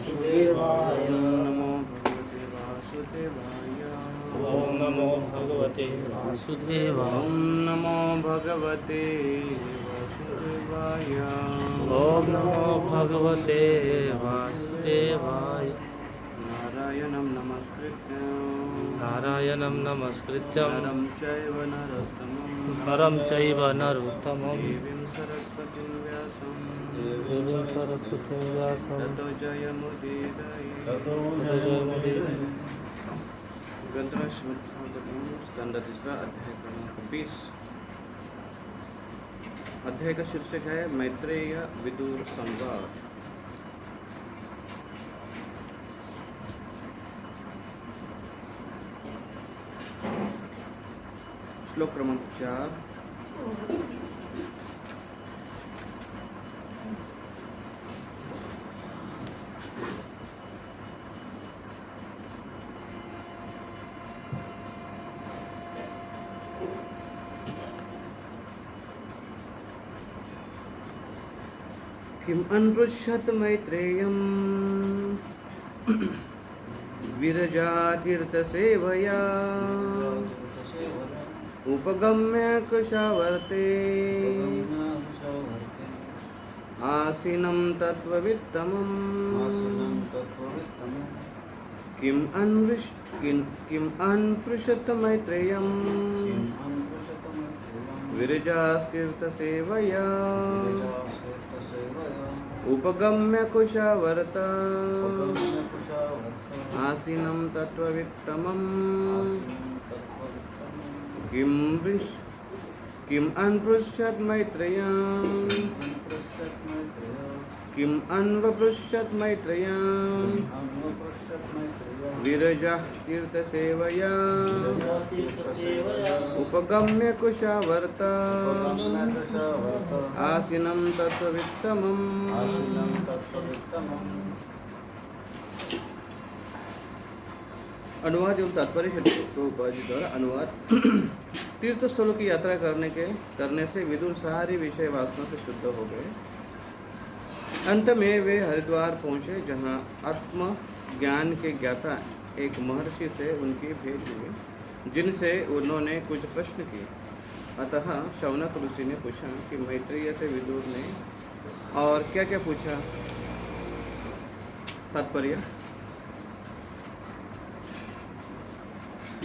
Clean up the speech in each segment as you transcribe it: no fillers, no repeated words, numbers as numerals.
वासुदेवाय। ओम नमो भगवते वासुदेवाय। ओम नमो भगवते वासुदेवाय। ओम नमो भगवते वासुदेवाय। नारायणं नमस्कृत्यं नरं चैव नरोत्तमं नरं चैव नरोत्तमं देवीं सरस्वतीं व्यासं देवीं सरस्वतीं व्यासं ततो जयमुदीरये। ग्रंथ श्रीमद्भागवतम स्कंद तीसरा अध्याय क्रमांक 20। अध्याय का शीर्षक है मैत्रेय विदुर संवाद। श्लोक क्रमांक 4। किम अन्पृच्छत मैत्रेयम् विरजातीर्थसेवया उपगम्य कुशावर्ते आसीनं तत्त्ववित्तमम्। किम अन्पृच्छत मैत्रेयम् विरजातीर्थसेवया उपगम्य कुशावर्त आसीनं तत्त्ववित्तमम्। किम अन्पृच्छत मैत्रेयम् किम अन्वपृच्छत मैत्रेयम् विरजाः तीर्थसेवया उपगम्य कुशावर्त आसीनं तत्त्ववित्तमम्। अनुवाद एवं तात्पर्य प्रभुपाद जी द्वारा अनुवाद। तीर्थ स्थलों की यात्रा करने से विदुर सारी विषय वासना से शुद्ध हो गए। अंत में वे हरिद्वार पहुँचे, जहाँ आत्म ज्ञान के ज्ञाता एक महर्षि से उनकी भेंट हुई, जिनसे उन्होंने कुछ प्रश्न किए। अतः शौनक ऋषि ने पूछा कि मैत्रेय से विदुर ने और क्या क्या पूछा। तात्पर्य।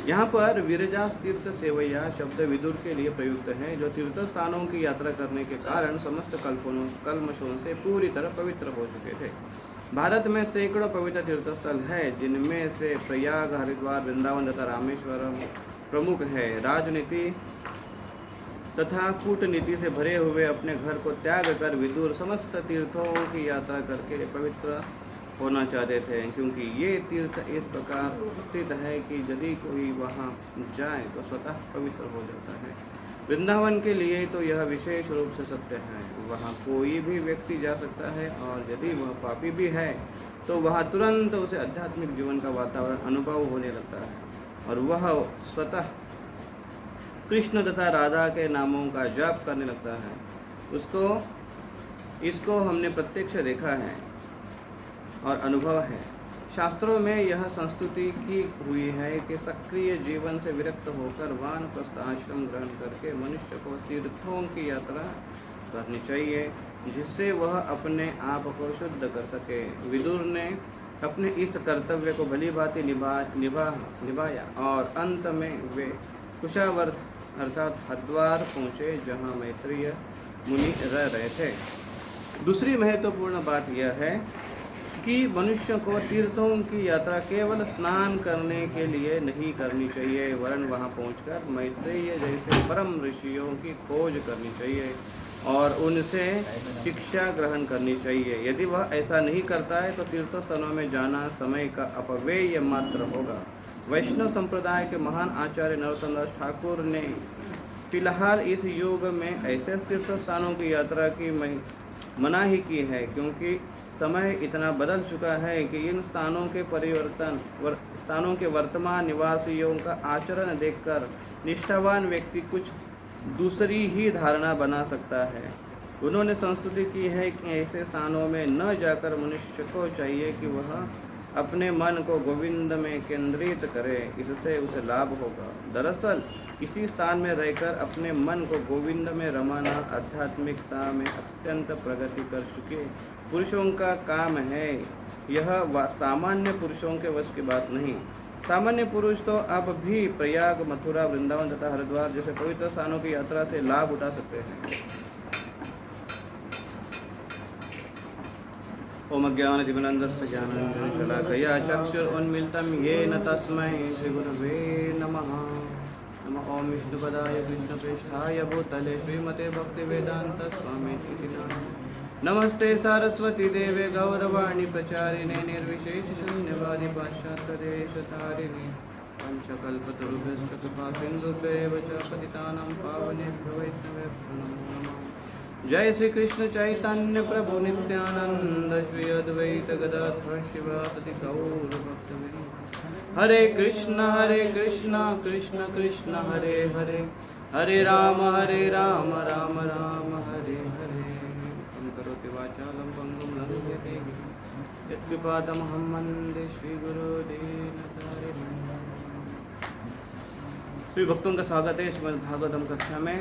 यहाँ पर विरजा तीर्थ सेवैया शब्द विदुर के लिए प्रयुक्त है, जो तीर्थ स्थानों की यात्रा करने के कारण समस्त कल्मशों से पूरी तरह पवित्र हो चुके थे। भारत में सैकड़ों पवित्र तीर्थस्थल है, जिनमें से प्रयाग, हरिद्वार, वृंदावन तथा रामेश्वरम प्रमुख है। राजनीति तथा कूटनीति से भरे हुए अपने घर को त्याग कर विदुर समस्त तीर्थों की यात्रा करके पवित्र होना चाहते थे, क्योंकि ये तीर्थ इस प्रकार स्थित है कि यदि कोई वहाँ जाए तो स्वतः पवित्र हो जाता है। वृंदावन के लिए तो यह विशेष रूप से सत्य है। वहाँ कोई भी व्यक्ति जा सकता है, और यदि वह पापी भी है तो वहाँ तुरंत उसे आध्यात्मिक जीवन का वातावरण अनुभव होने लगता है, और वह स्वतः कृष्ण तथा राधा के नामों का जाप करने लगता है। इसको हमने प्रत्यक्ष देखा है और अनुभव है। शास्त्रों में यह संस्तुति की हुई है कि सक्रिय जीवन से विरक्त होकर वानप्रस्थ आश्रम ग्रहण करके मनुष्य को तीर्थों की यात्रा करनी चाहिए, जिससे वह अपने आप को शुद्ध कर सके। विदुर ने अपने इस कर्तव्य को भली भांति निभाया, और अंत में वे कुशावर्त अर्थात हरिद्वार पहुँचे, जहाँ मैत्रेय मुनि रह रहे थे। दूसरी महत्वपूर्ण बात यह है कि मनुष्य को तीर्थों की यात्रा केवल स्नान करने के लिए नहीं करनी चाहिए, वरन वहां पहुंचकर मैत्रेय जैसे परम ऋषियों की खोज करनी चाहिए और उनसे शिक्षा ग्रहण करनी चाहिए। यदि वह ऐसा नहीं करता है तो तीर्थ स्थलों में जाना समय का अपव्यय मात्र होगा। वैष्णव संप्रदाय के महान आचार्य नरोत्तम दास ठाकुर ने फिलहाल इस युग में ऐसे तीर्थ स्थानों की यात्रा की मनाही की है, क्योंकि समय इतना बदल चुका है कि इन स्थानों के वर्तमान निवासियों का आचरण देखकर निष्ठावान व्यक्ति कुछ दूसरी ही धारणा बना सकता है। उन्होंने संस्तुति की है कि ऐसे स्थानों में न जाकर मनुष्य को चाहिए कि वह अपने मन को गोविंद में केंद्रित करे, इससे उसे लाभ होगा। दरअसल किसी स्थान में रहकर अपने मन को गोविंद में रमाना आध्यात्मिकता में अत्यंत प्रगति कर चुके पुरुषों का काम है। यह सामान्य पुरुषों के वश की बात नहीं। सामान्य पुरुष तो अब भी प्रयाग, मथुरा, वृंदावन तथा हरिद्वार जैसे पवित्र स्थानों की यात्रा से लाभ उठा सकते हैं। ओम ज्ञानतिमिरन्धस्य ज्ञानाञ्जनशलाकया चक्षुरुन्मिलितं येन तस्मै श्रीगुरवे नमः। नमः ओम विष्णुपदाय कृष्णप्रेष्ठाय भूतले श्रीमते भक्तिवेदान्तस्वामिनिति नामिने। नमस्ते सारस्वती देवे गौरवाणी प्रचारिणे निर्विशेषशून्यवादी पाश्चात्यदेशतारिणे पंचकल्पतरुभ्यश्च कृपा सिन्धुभ्येव च पतितानां पावनेभ्यो वैष्णवेभ्यो नमो नमः। जय श्री कृष्ण चैतन्य प्रभु नित्यानंद श्री अद्वैत गदाधर शिवापति गौर भक्तवृंद। हरे कृष्ण कृष्ण कृष्ण हरे हरे, हरे राम राम राम हरे हरे। करोति वाचालं पंगुं लंघयते यत्कृपातमहं वन्दे श्रीगुरुदीनतारिणम्। श्री भक्तों का स्वागत है श्रीमद् भागवतम कक्षा में,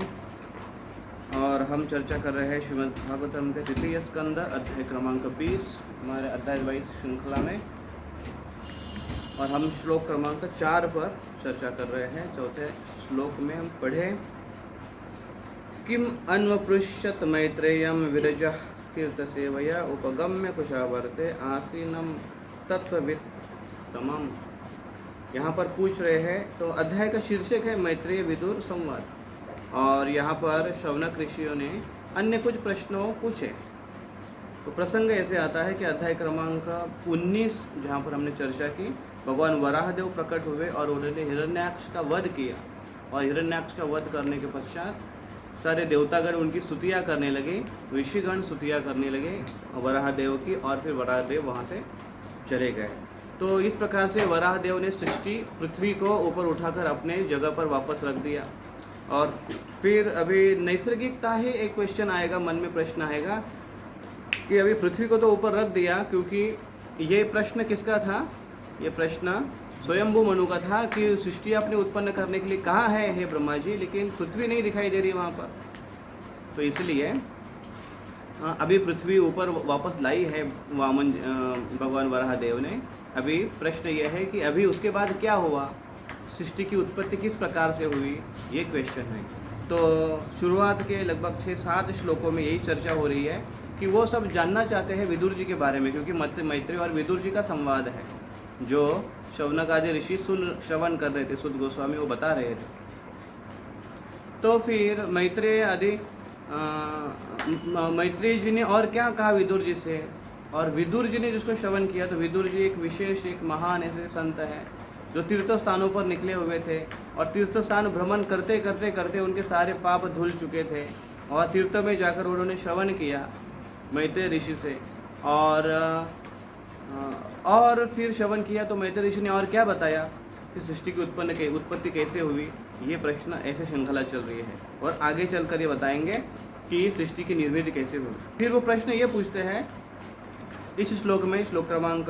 और हम चर्चा कर रहे हैं श्रीमद् भागवतम के द्वितीय स्कंद अध्याय क्रमांक 20 हमारे अध्याय वाइज श्रृंखला में, और हम श्लोक क्रमांक 4 पर चर्चा कर रहे हैं। चौथे श्लोक में हम पढ़े किम अन्वपृष्यत मैत्रेयम विरजः कीर्तसेवया उपगम्य कुशावर्ते आसीनम तत्त्ववित्तमम्। यहाँ पर पूछ रहे हैं, तो अध्याय का शीर्षक है मैत्रेय विदुर संवाद, और यहाँ पर शौनक ऋषियों ने अन्य कुछ प्रश्नों पूछे। तो प्रसंग ऐसे आता है कि अध्याय क्रमांक 19 जहाँ पर हमने चर्चा की, भगवान वराहदेव प्रकट हुए और उन्होंने हिरण्याक्ष का वध किया, और हिरण्याक्ष का वध करने के पश्चात सारे देवतागण उनकी स्तुतियाँ करने लगे, ऋषिगण स्तुतियाँ करने लगे वराहदेव की, और फिर वराहदेव वहाँ से चले गए। तो इस प्रकार से वराहदेव ने सृष्टि पृथ्वी को ऊपर उठाकर अपने जगह पर वापस रख दिया। और फिर अभी नैसर्गिकता ही एक क्वेश्चन आएगा, मन में प्रश्न आएगा कि अभी पृथ्वी को तो ऊपर रख दिया, क्योंकि ये प्रश्न किसका था? ये प्रश्न स्वयंभू मनु का था कि सृष्टि आपने उत्पन्न करने के लिए कहा है हे ब्रह्मा जी, लेकिन पृथ्वी नहीं दिखाई दे रही वहाँ पर। तो इसलिए अभी पृथ्वी ऊपर वापस लाई है वामन भगवान वराहदेव ने। अभी प्रश्न यह है कि अभी उसके बाद क्या हुआ, सृष्टि की उत्पत्ति किस प्रकार से हुई, ये क्वेश्चन है। तो शुरुआत के लगभग 6-7 श्लोकों में यही चर्चा हो रही है कि वो सब जानना चाहते हैं विदुर जी के बारे में, क्योंकि मैत्रेय और विदुर जी का संवाद है जो शौनक आदि ऋषि श्रवण कर रहे थे, सुद गोस्वामी वो बता रहे थे। तो फिर मैत्रेय जी ने और क्या कहा विदुर जी से, और विदुर जी ने जिसको श्रवण किया, तो विदुर जी एक विशेष, एक महान ऐसे संत है जो तीर्थ स्थानों पर निकले हुए थे, और तीर्थ स्थान भ्रमण करते करते करते उनके सारे पाप धुल चुके थे, और तीर्थ में जाकर उन्होंने श्रवण किया मैत्रेय ऋषि से, और फिर श्रवण किया तो मैत्रेय ऋषि ने और क्या बताया कि सृष्टि की उत्पत्ति कैसे हुई। ये प्रश्न ऐसे श्रृंखला चल रही है, और आगे चलकर ये बताएंगे कि सृष्टि की निर्मित कैसे हुई। फिर वो प्रश्न ये पूछते हैं इस श्लोक में, श्लोक क्रमांक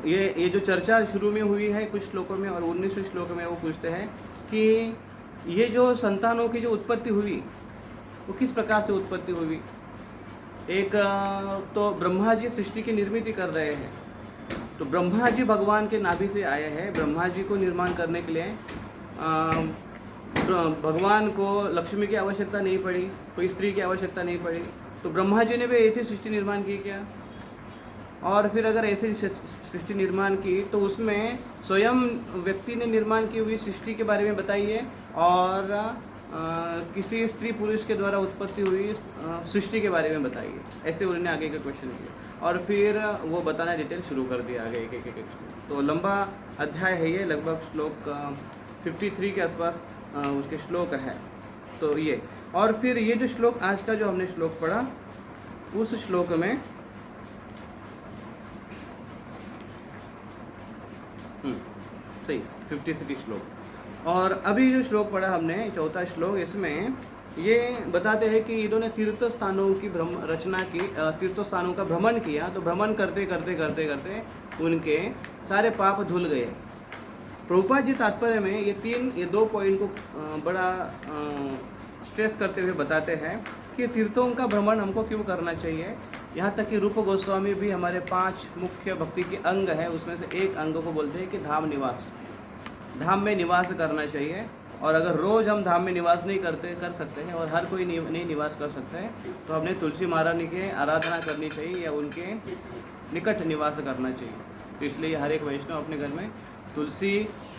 ये जो चर्चा शुरू में हुई है कुछ श्लोकों में, और 19वें श्लोक में वो पूछते हैं कि ये जो संतानों की जो उत्पत्ति हुई वो किस प्रकार से उत्पत्ति हुई। एक तो ब्रह्मा जी सृष्टि की निर्मित कर रहे हैं, तो ब्रह्मा जी भगवान के नाभि से आए हैं। ब्रह्मा जी को निर्माण करने के लिए भगवान को लक्ष्मी की आवश्यकता नहीं पड़ी, कोई स्त्री की आवश्यकता नहीं पड़ी, तो ब्रह्मा जी ने भी ऐसी सृष्टि निर्माण की क्या। और फिर अगर ऐसी सृष्टि निर्माण की तो उसमें स्वयं व्यक्ति ने निर्माण की हुई सृष्टि के बारे में बताइए, और किसी स्त्री पुरुष के द्वारा उत्पत्ति हुई सृष्टि के बारे में बताइए। ऐसे उन्होंने आगे का क्वेश्चन किया, और फिर वो बताना डिटेल शुरू कर दिया आगे एक एक। तो लंबा अध्याय है ये, लगभग श्लोक 53 के आसपास उसके श्लोक है। तो ये, और फिर ये जो श्लोक आज का जो हमने श्लोक पढ़ा, उस श्लोक में सही 53 श्लोक, और अभी जो श्लोक पढ़ा हमने चौथा श्लोक, इसमें ये बताते हैं कि इन्होंने तीर्थ स्थानों की रचना की, तीर्थ स्थानों का भ्रमण किया। तो भ्रमण करते करते करते करते उनके सारे पाप धुल गए। प्रभुपाद जी तात्पर्य में ये दो पॉइंट को बड़ा स्ट्रेस करते हुए बताते हैं कि तीर्थों का भ्रमण हमको क्यों करना चाहिए। यहाँ तक कि रूप गोस्वामी भी हमारे 5 मुख्य भक्ति के अंग हैं, उसमें से एक अंग को बोलते हैं कि धाम निवास, धाम में निवास करना चाहिए। और अगर रोज़ हम धाम में निवास नहीं कर सकते हैं और हर कोई नहीं निवास कर सकते हैं, तो हमने तुलसी महारानी की आराधना करनी चाहिए या उनके निकट निवास करना चाहिए। तो इसलिए हर एक वैष्णव अपने घर में तुलसी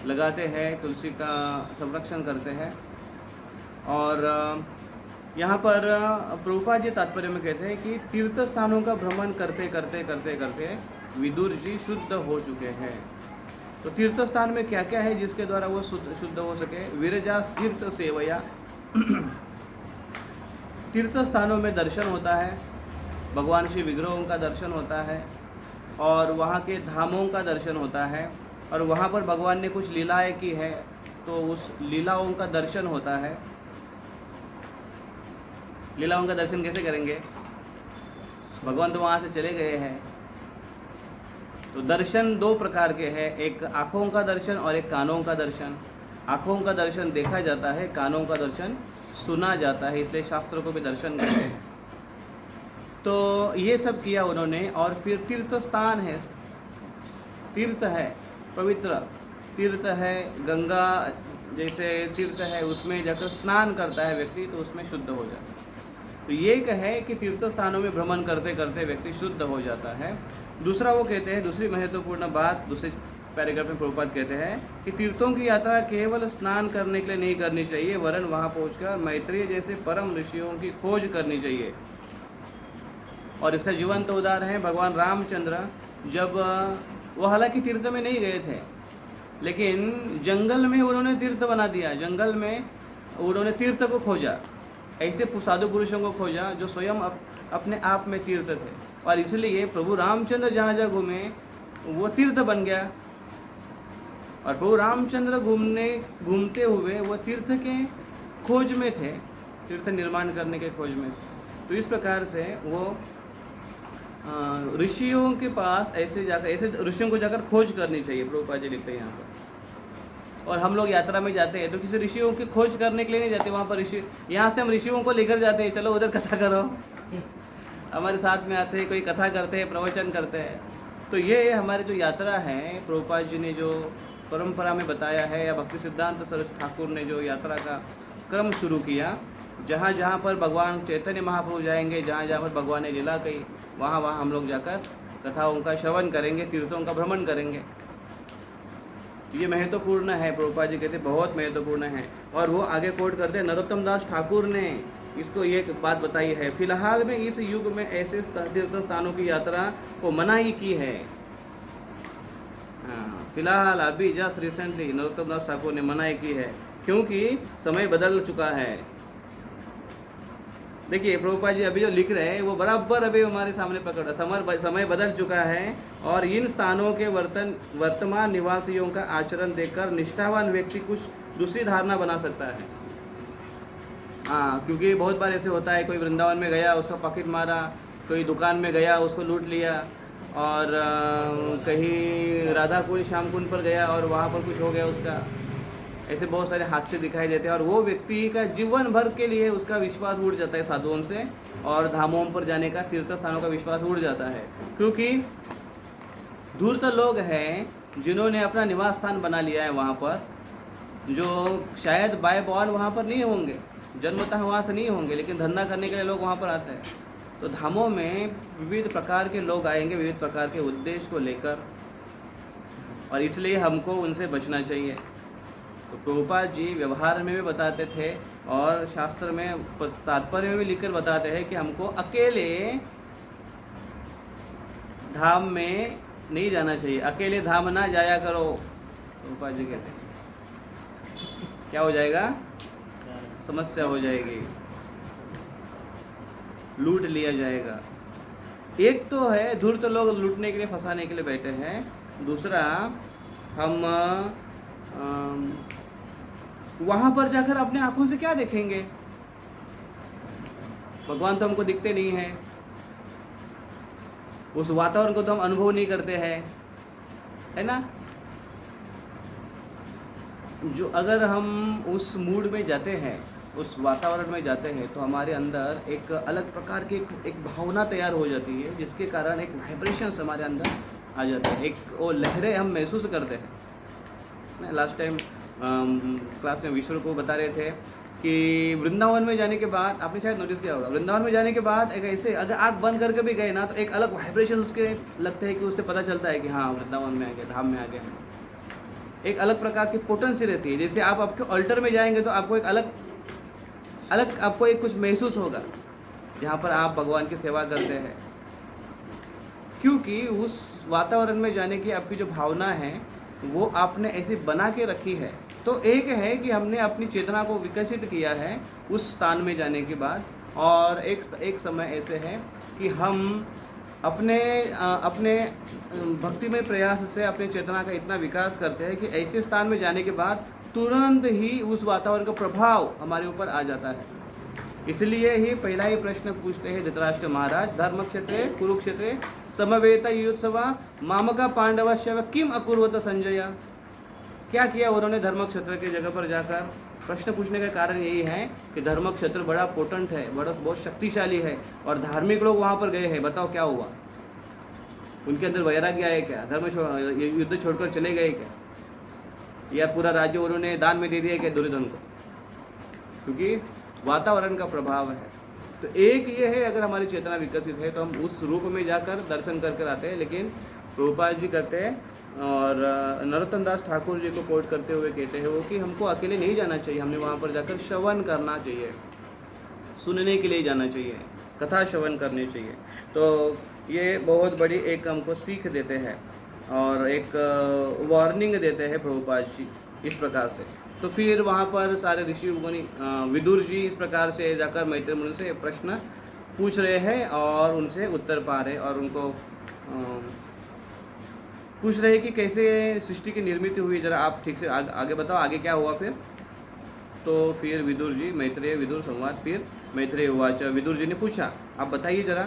लगाते हैं, तुलसी का संरक्षण करते हैं। और यहाँ पर प्रभुपाद जी तात्पर्य में कहते हैं कि तीर्थ स्थानों का भ्रमण करते करते करते करते विदुर जी शुद्ध हो चुके हैं। तो तीर्थ स्थान में क्या क्या है जिसके द्वारा वो शुद्ध हो सके। विरजा तीर्थ सेवया, तीर्थ स्थानों में दर्शन होता है, भगवान श्री विग्रहों का दर्शन होता है और वहाँ के धामों का दर्शन होता है, और वहाँ पर भगवान ने कुछ लीलाएं की है तो उस लीलाओं का दर्शन होता है। लीलाओं का दर्शन कैसे करेंगे, भगवान तो वहाँ से चले गए हैं। तो दर्शन 2 प्रकार के हैं, एक आँखों का दर्शन और एक कानों का दर्शन। आँखों का दर्शन देखा जाता है, कानों का दर्शन सुना जाता है, इसलिए शास्त्रों को भी दर्शन कहते हैं। तो ये सब किया उन्होंने। और फिर तीर्थ स्थान है, तीर्थ है, पवित्र तीर्थ है, गंगा जैसे तीर्थ है, उसमें जाकर स्नान करता है व्यक्ति तो उसमें शुद्ध हो जाता है। तो ये है कि तीर्थ स्थानों में भ्रमण करते करते व्यक्ति शुद्ध हो जाता है। दूसरा वो कहते हैं, दूसरी महत्वपूर्ण बात दूसरे पैराग्राफ में प्रभुपाद कहते हैं कि तीर्थों की यात्रा केवल स्नान करने के लिए नहीं करनी चाहिए, वरन वहाँ पहुँचकर मैत्रेय जैसे परम ऋषियों की खोज करनी चाहिए। और इसका जीवंत उदाहरण है भगवान रामचंद्र। जब वो हालांकि तीर्थ में नहीं गए थे, लेकिन जंगल में उन्होंने तीर्थ बना दिया, जंगल में उन्होंने तीर्थ को खोजा, ऐसे साधु पुरुषों को खोजा जो स्वयं अपने आप में तीर्थ थे। और इसलिए प्रभु रामचंद्र जहाँ जहाँ घूमे वो तीर्थ बन गया। और प्रभु रामचंद्र घूमते हुए वो तीर्थ के खोज में थे, तीर्थ निर्माण करने के खोज में थे। तो इस प्रकार से वो ऋषियों के पास ऐसे ऋषियों को जाकर खोज करनी चाहिए, प्रभुपाद जी लिखते हैं यहाँ पर। और हम लोग यात्रा में जाते हैं तो किसी ऋषियों की खोज करने के लिए नहीं जाते, वहाँ पर ऋषि, यहाँ से हम ऋषियों को लेकर जाते हैं, चलो उधर कथा करो, हमारे साथ में आते हैं, कोई कथा करते हैं, प्रवचन करते हैं। तो ये हमारी जो यात्रा है, प्रभुपाद जी ने जो परंपरा में बताया है, या भक्ति सिद्धांत सरस्वती ठाकुर ने जो यात्रा का क्रम शुरू किया, जहाँ जहाँ पर भगवान चैतन्य महाप्रभु जाएंगे, जहाँ जहाँ पर भगवान ने लीला कही, वहाँ वहाँ हम लोग जाकर कथाओं का श्रवण करेंगे, तीर्थों का भ्रमण करेंगे। ये महत्वपूर्ण है, प्रभुपाद जी कहते बहुत महत्वपूर्ण है। और वो आगे कोट करते हैं, नरोत्तम दास ठाकुर ने इसको ये बात बताई है, फिलहाल में इस युग में ऐसे तीर्थ स्थानों की यात्रा को मनाही की है। हाँ, फिलहाल अभी जस्ट रिसेंटली नरोत्तम दास ठाकुर ने मनाही की है, क्योंकि समय बदल चुका है। देखिए प्रभुपाद जी अभी जो लिख रहे हैं वो बराबर अभी हमारे सामने पकड़ा, समय बदल चुका है और इन स्थानों के वर्तमान निवासियों का आचरण देखकर निष्ठावान व्यक्ति कुछ दूसरी धारणा बना सकता है। हाँ, क्योंकि बहुत बार ऐसे होता है, कोई वृंदावन में गया उसका पॉकेट मारा, कोई दुकान में गया उसको लूट लिया, और कहीं राधा कुंज श्याम कुंज पर गया और वहाँ पर कुछ हो गया उसका। ऐसे बहुत सारे हादसे दिखाई देते हैं और वो व्यक्ति का जीवन भर के लिए उसका विश्वास उड़ जाता है साधुओं से, और धामों पर जाने का, तीर्थ स्थानों का विश्वास उड़ जाता है। क्योंकि धूर्त लोग हैं जिन्होंने अपना निवास स्थान बना लिया है वहाँ पर, जो शायद बाय बॉर्न वहाँ पर नहीं होंगे, जन्मतः वहाँ से नहीं होंगे, लेकिन धंधा करने के लिए लोग वहाँ पर आते हैं। तो धामों में विविध प्रकार के लोग आएंगे, विविध प्रकार के उद्देश्य को लेकर, और इसलिए हमको उनसे बचना चाहिए। तो प्रभुपाद जी व्यवहार में भी बताते थे और शास्त्र में तात्पर्य में भी लिखकर बताते हैं कि हमको अकेले धाम में नहीं जाना चाहिए, अकेले धाम ना जाया करो। प्रभुपाद जी कहते हैं क्या हो जाएगा, समस्या हो जाएगी, लूट लिया जाएगा। एक तो है धूर्त लोग लूटने के लिए, फंसाने के लिए बैठे हैं, दूसरा हम वहाँ पर जाकर अपने आँखों से क्या देखेंगे, भगवान तो हमको दिखते नहीं हैं, उस वातावरण को तो हम अनुभव नहीं करते हैं, है ना। जो अगर हम उस मूड में जाते हैं, उस वातावरण में जाते हैं, तो हमारे अंदर एक अलग प्रकार की एक भावना तैयार हो जाती है, जिसके कारण एक वाइब्रेशंस हमारे अंदर आ जाते हैं, एक वो लहरें हम महसूस करते हैं। लास्ट टाइम क्लास में विश्व को बता रहे थे कि वृंदावन में जाने के बाद, आपने शायद नोटिस किया होगा, वृंदावन में जाने के बाद एक ऐसे अगर आँख बंद करके भी गए ना, तो एक अलग वाइब्रेशन उसके लगते हैं कि उससे पता चलता है कि हाँ वृंदावन में आ गए, धाम में आ गए। एक अलग प्रकार की पोटेंसी रहती है। जैसे आप आपके अल्टर में जाएंगे तो आपको एक अलग आपको एक कुछ महसूस होगा जहाँ पर आप भगवान की सेवा करते हैं, क्योंकि उस वातावरण में जाने की आपकी जो भावना है वो आपने ऐसी बना के रखी है। तो एक है कि हमने अपनी चेतना को विकसित किया है उस स्थान में जाने के बाद, और एक समय ऐसे है कि हम अपने भक्तिमय प्रयास से अपने चेतना का इतना विकास करते हैं कि ऐसे स्थान में जाने के बाद तुरंत ही उस वातावरण का प्रभाव हमारे ऊपर आ जाता है। इसलिए ही पहला ही प्रश्न पूछते हैं धृतराष्ट्र महाराज, धर्म क्षेत्रे कुरुक्षेत्रे समवेत युत्सवा मामका पांडवश्य किम अकुर्वत संजय। क्या किया उन्होंने धर्म क्षेत्र के जगह पर जाकर? प्रश्न पूछने का कारण यही है कि धर्म क्षेत्र बड़ा पोटेंट है, बहुत शक्तिशाली है, और धार्मिक लोग वहाँ पर गए हैं। बताओ क्या हुआ? उनके अंदर वैराग्य आया क्या? युद्ध छोड़कर चले गए क्या? या पूरा राज्य उन्होंने दान में दे दिया क्या दुर्योधन को? क्योंकि वातावरण का प्रभाव है। तो एक ये है, अगर हमारी चेतना विकसित है तो हम उस रूप में जाकर दर्शन कर आते हैं। लेकिन प्रभुपाद जी कहते हैं और नरोत्तम दास ठाकुर जी को कोट करते हुए कहते हैं वो कि हमको अकेले नहीं जाना चाहिए, हमने वहाँ पर जाकर श्रवण करना चाहिए, सुनने के लिए जाना चाहिए, कथा श्रवण करनी चाहिए। तो ये बहुत बड़ी एक हमको सीख देते हैं और एक वार्निंग देते हैं प्रभुपाद जी इस प्रकार से। तो फिर वहाँ पर सारे ऋषि मुनि, विदुर जी इस प्रकार से जाकर मैत्री मुनि से प्रश्न पूछ रहे हैं और उनसे उत्तर पा रहे हैं, और उनको पूछ रहे हैं कि कैसे सृष्टि की निर्मित हुई, जरा आप ठीक से आगे बताओ, आगे क्या हुआ फिर। तो फिर विदुर जी, मैत्रेय विदुर संवाद, फिर मैत्रेय उवाच, विदुर जी ने पूछा आप बताइए जरा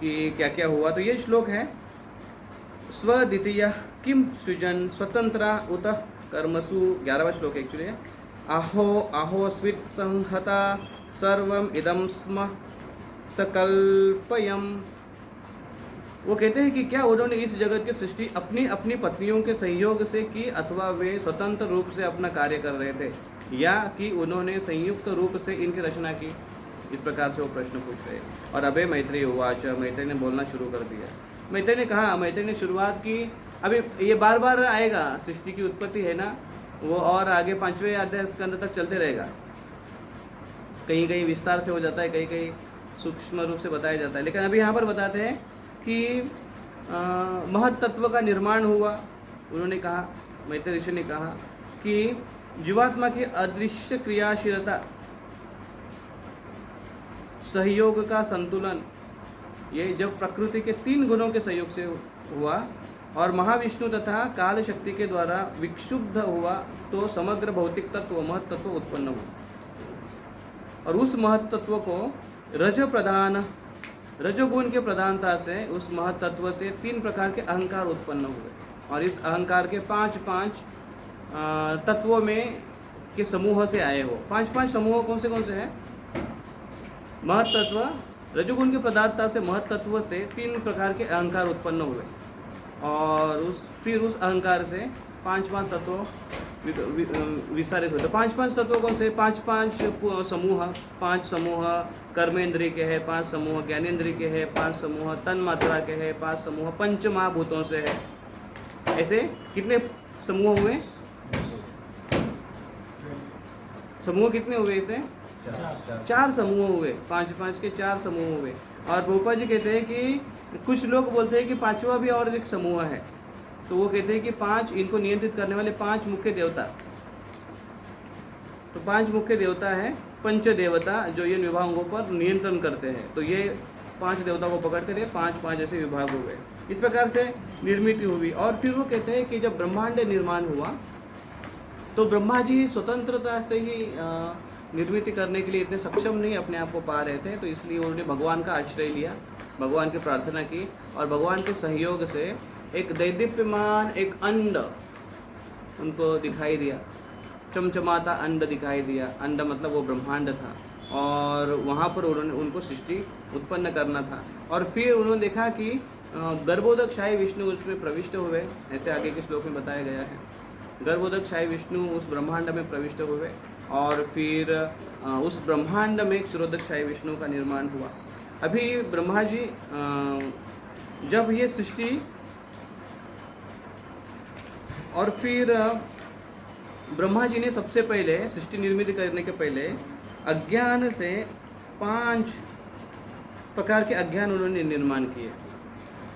कि क्या क्या हुआ। तो ये श्लोक है, स्वद्वितीय किम सृजन स्वतंत्रा उत कर्मसु, 11वां श्लोक एक्चुअली है। आहो स्वित संहता सर्वम इदम स्म सकल्पयम। वो कहते हैं कि क्या उन्होंने इस जगत की सृष्टि अपनी अपनी पत्नियों के सहयोग से की, अथवा वे स्वतंत्र रूप से अपना कार्य कर रहे थे, या कि उन्होंने संयुक्त रूप से इनकी रचना की? इस प्रकार से वो प्रश्न पूछ रहे हैं। और अबे मैत्रेय उवाच, मैत्रेय ने बोलना शुरू कर दिया। मैत्रेय ने कहा, मैत्रेय ने शुरुआत की, अभी ये बार बार आएगा, सृष्टि की उत्पत्ति है ना वो, और आगे 5वें अध्याय स्कंद तक चलते रहेगा। कहीं कहीं विस्तार से हो जाता है, कहीं कहीं सूक्ष्म रूप से बताया जाता है, लेकिन अभी यहाँ पर बताते हैं कि महत तत्व का निर्माण हुआ। उन्होंने कहा, मैत्रेय ऋषि ने कहा कि जीवात्मा की अदृश्य क्रियाशीलता, सहयोग का संतुलन, ये जब प्रकृति के 3 गुणों के सहयोग से हुआ और महाविष्णु तथा काल शक्ति के द्वारा विक्षुब्ध हुआ, तो समग्र भौतिक तत्व महत तत्व उत्पन्न हुआ। और उस महत तत्व को रजोगुण के प्रधानता से उस महत तत्व से 3 प्रकार के अहंकार उत्पन्न हुए, और इस अहंकार के 5 तत्वों में के समूह से आए हो। 5 समूह कौन से हैं? महत तत्व, रजोगुण के पदार्थता से महत तत्व से 3 प्रकार के अहंकार उत्पन्न हुए, और फिर उस अहंकार से 5 तत्व विस्तारित होते। 5 तत्व कौन से? 5 समूह, 5 समूह कर्मेंद्रिय के हैं, 5 समूह ज्ञानेंद्रिय के हैं, 5 समूह तन मात्रा के हैं, 5 समूह पंच महाभूतों से है। ऐसे कितने समूह हुए? समूह कितने हुए? इसे 4 समूह हुए, 5 के 4 समूह हुए। और प्रभुपाद जी कहते हैं कि कुछ लोग बोलते हैं कि 5वां भी और एक समूह है, तो वो कहते हैं कि 5 इनको नियंत्रित करने वाले 5 मुख्य देवता। तो 5 मुख्य देवता है, पंच देवता, जो इन विभागों पर नियंत्रण करते हैं। तो ये 5 देवता को पकड़ते रहे, 5 ऐसे विभाग हुए। इस प्रकार से निर्मित हुई। और फिर वो कहते हैं कि जब ब्रह्मांड निर्माण हुआ तो ब्रह्मा जी स्वतंत्रता से ही निर्मित करने के लिए इतने सक्षम नहीं अपने आप को पा रहे थे, तो इसलिए उन्होंने भगवान का आश्रय लिया, भगवान की प्रार्थना की और भगवान के सहयोग से एक दैदीप्यमान एक अंड उनको दिखाई दिया, चमचमाता अंड दिखाई दिया। अंड मतलब वो ब्रह्मांड था और वहाँ पर उन्होंने उनको सृष्टि उत्पन्न करना था। और फिर उन्होंने देखा कि गर्भोदकशाही विष्णु उसमें प्रविष्ट हुए, ऐसे आगे के श्लोक में बताया गया है। गर्भोदकशाही विष्णु उस ब्रह्मांड में प्रविष्ट हुए और फिर उस ब्रह्मांड में क्षीरोदकशाही विष्णु का निर्माण हुआ। अभी ब्रह्मा जी जब ये सृष्टि और फिर ब्रह्मा जी ने सबसे पहले सृष्टि निर्मित करने के पहले अज्ञान से 5 प्रकार के अज्ञान उन्होंने निर्माण किए।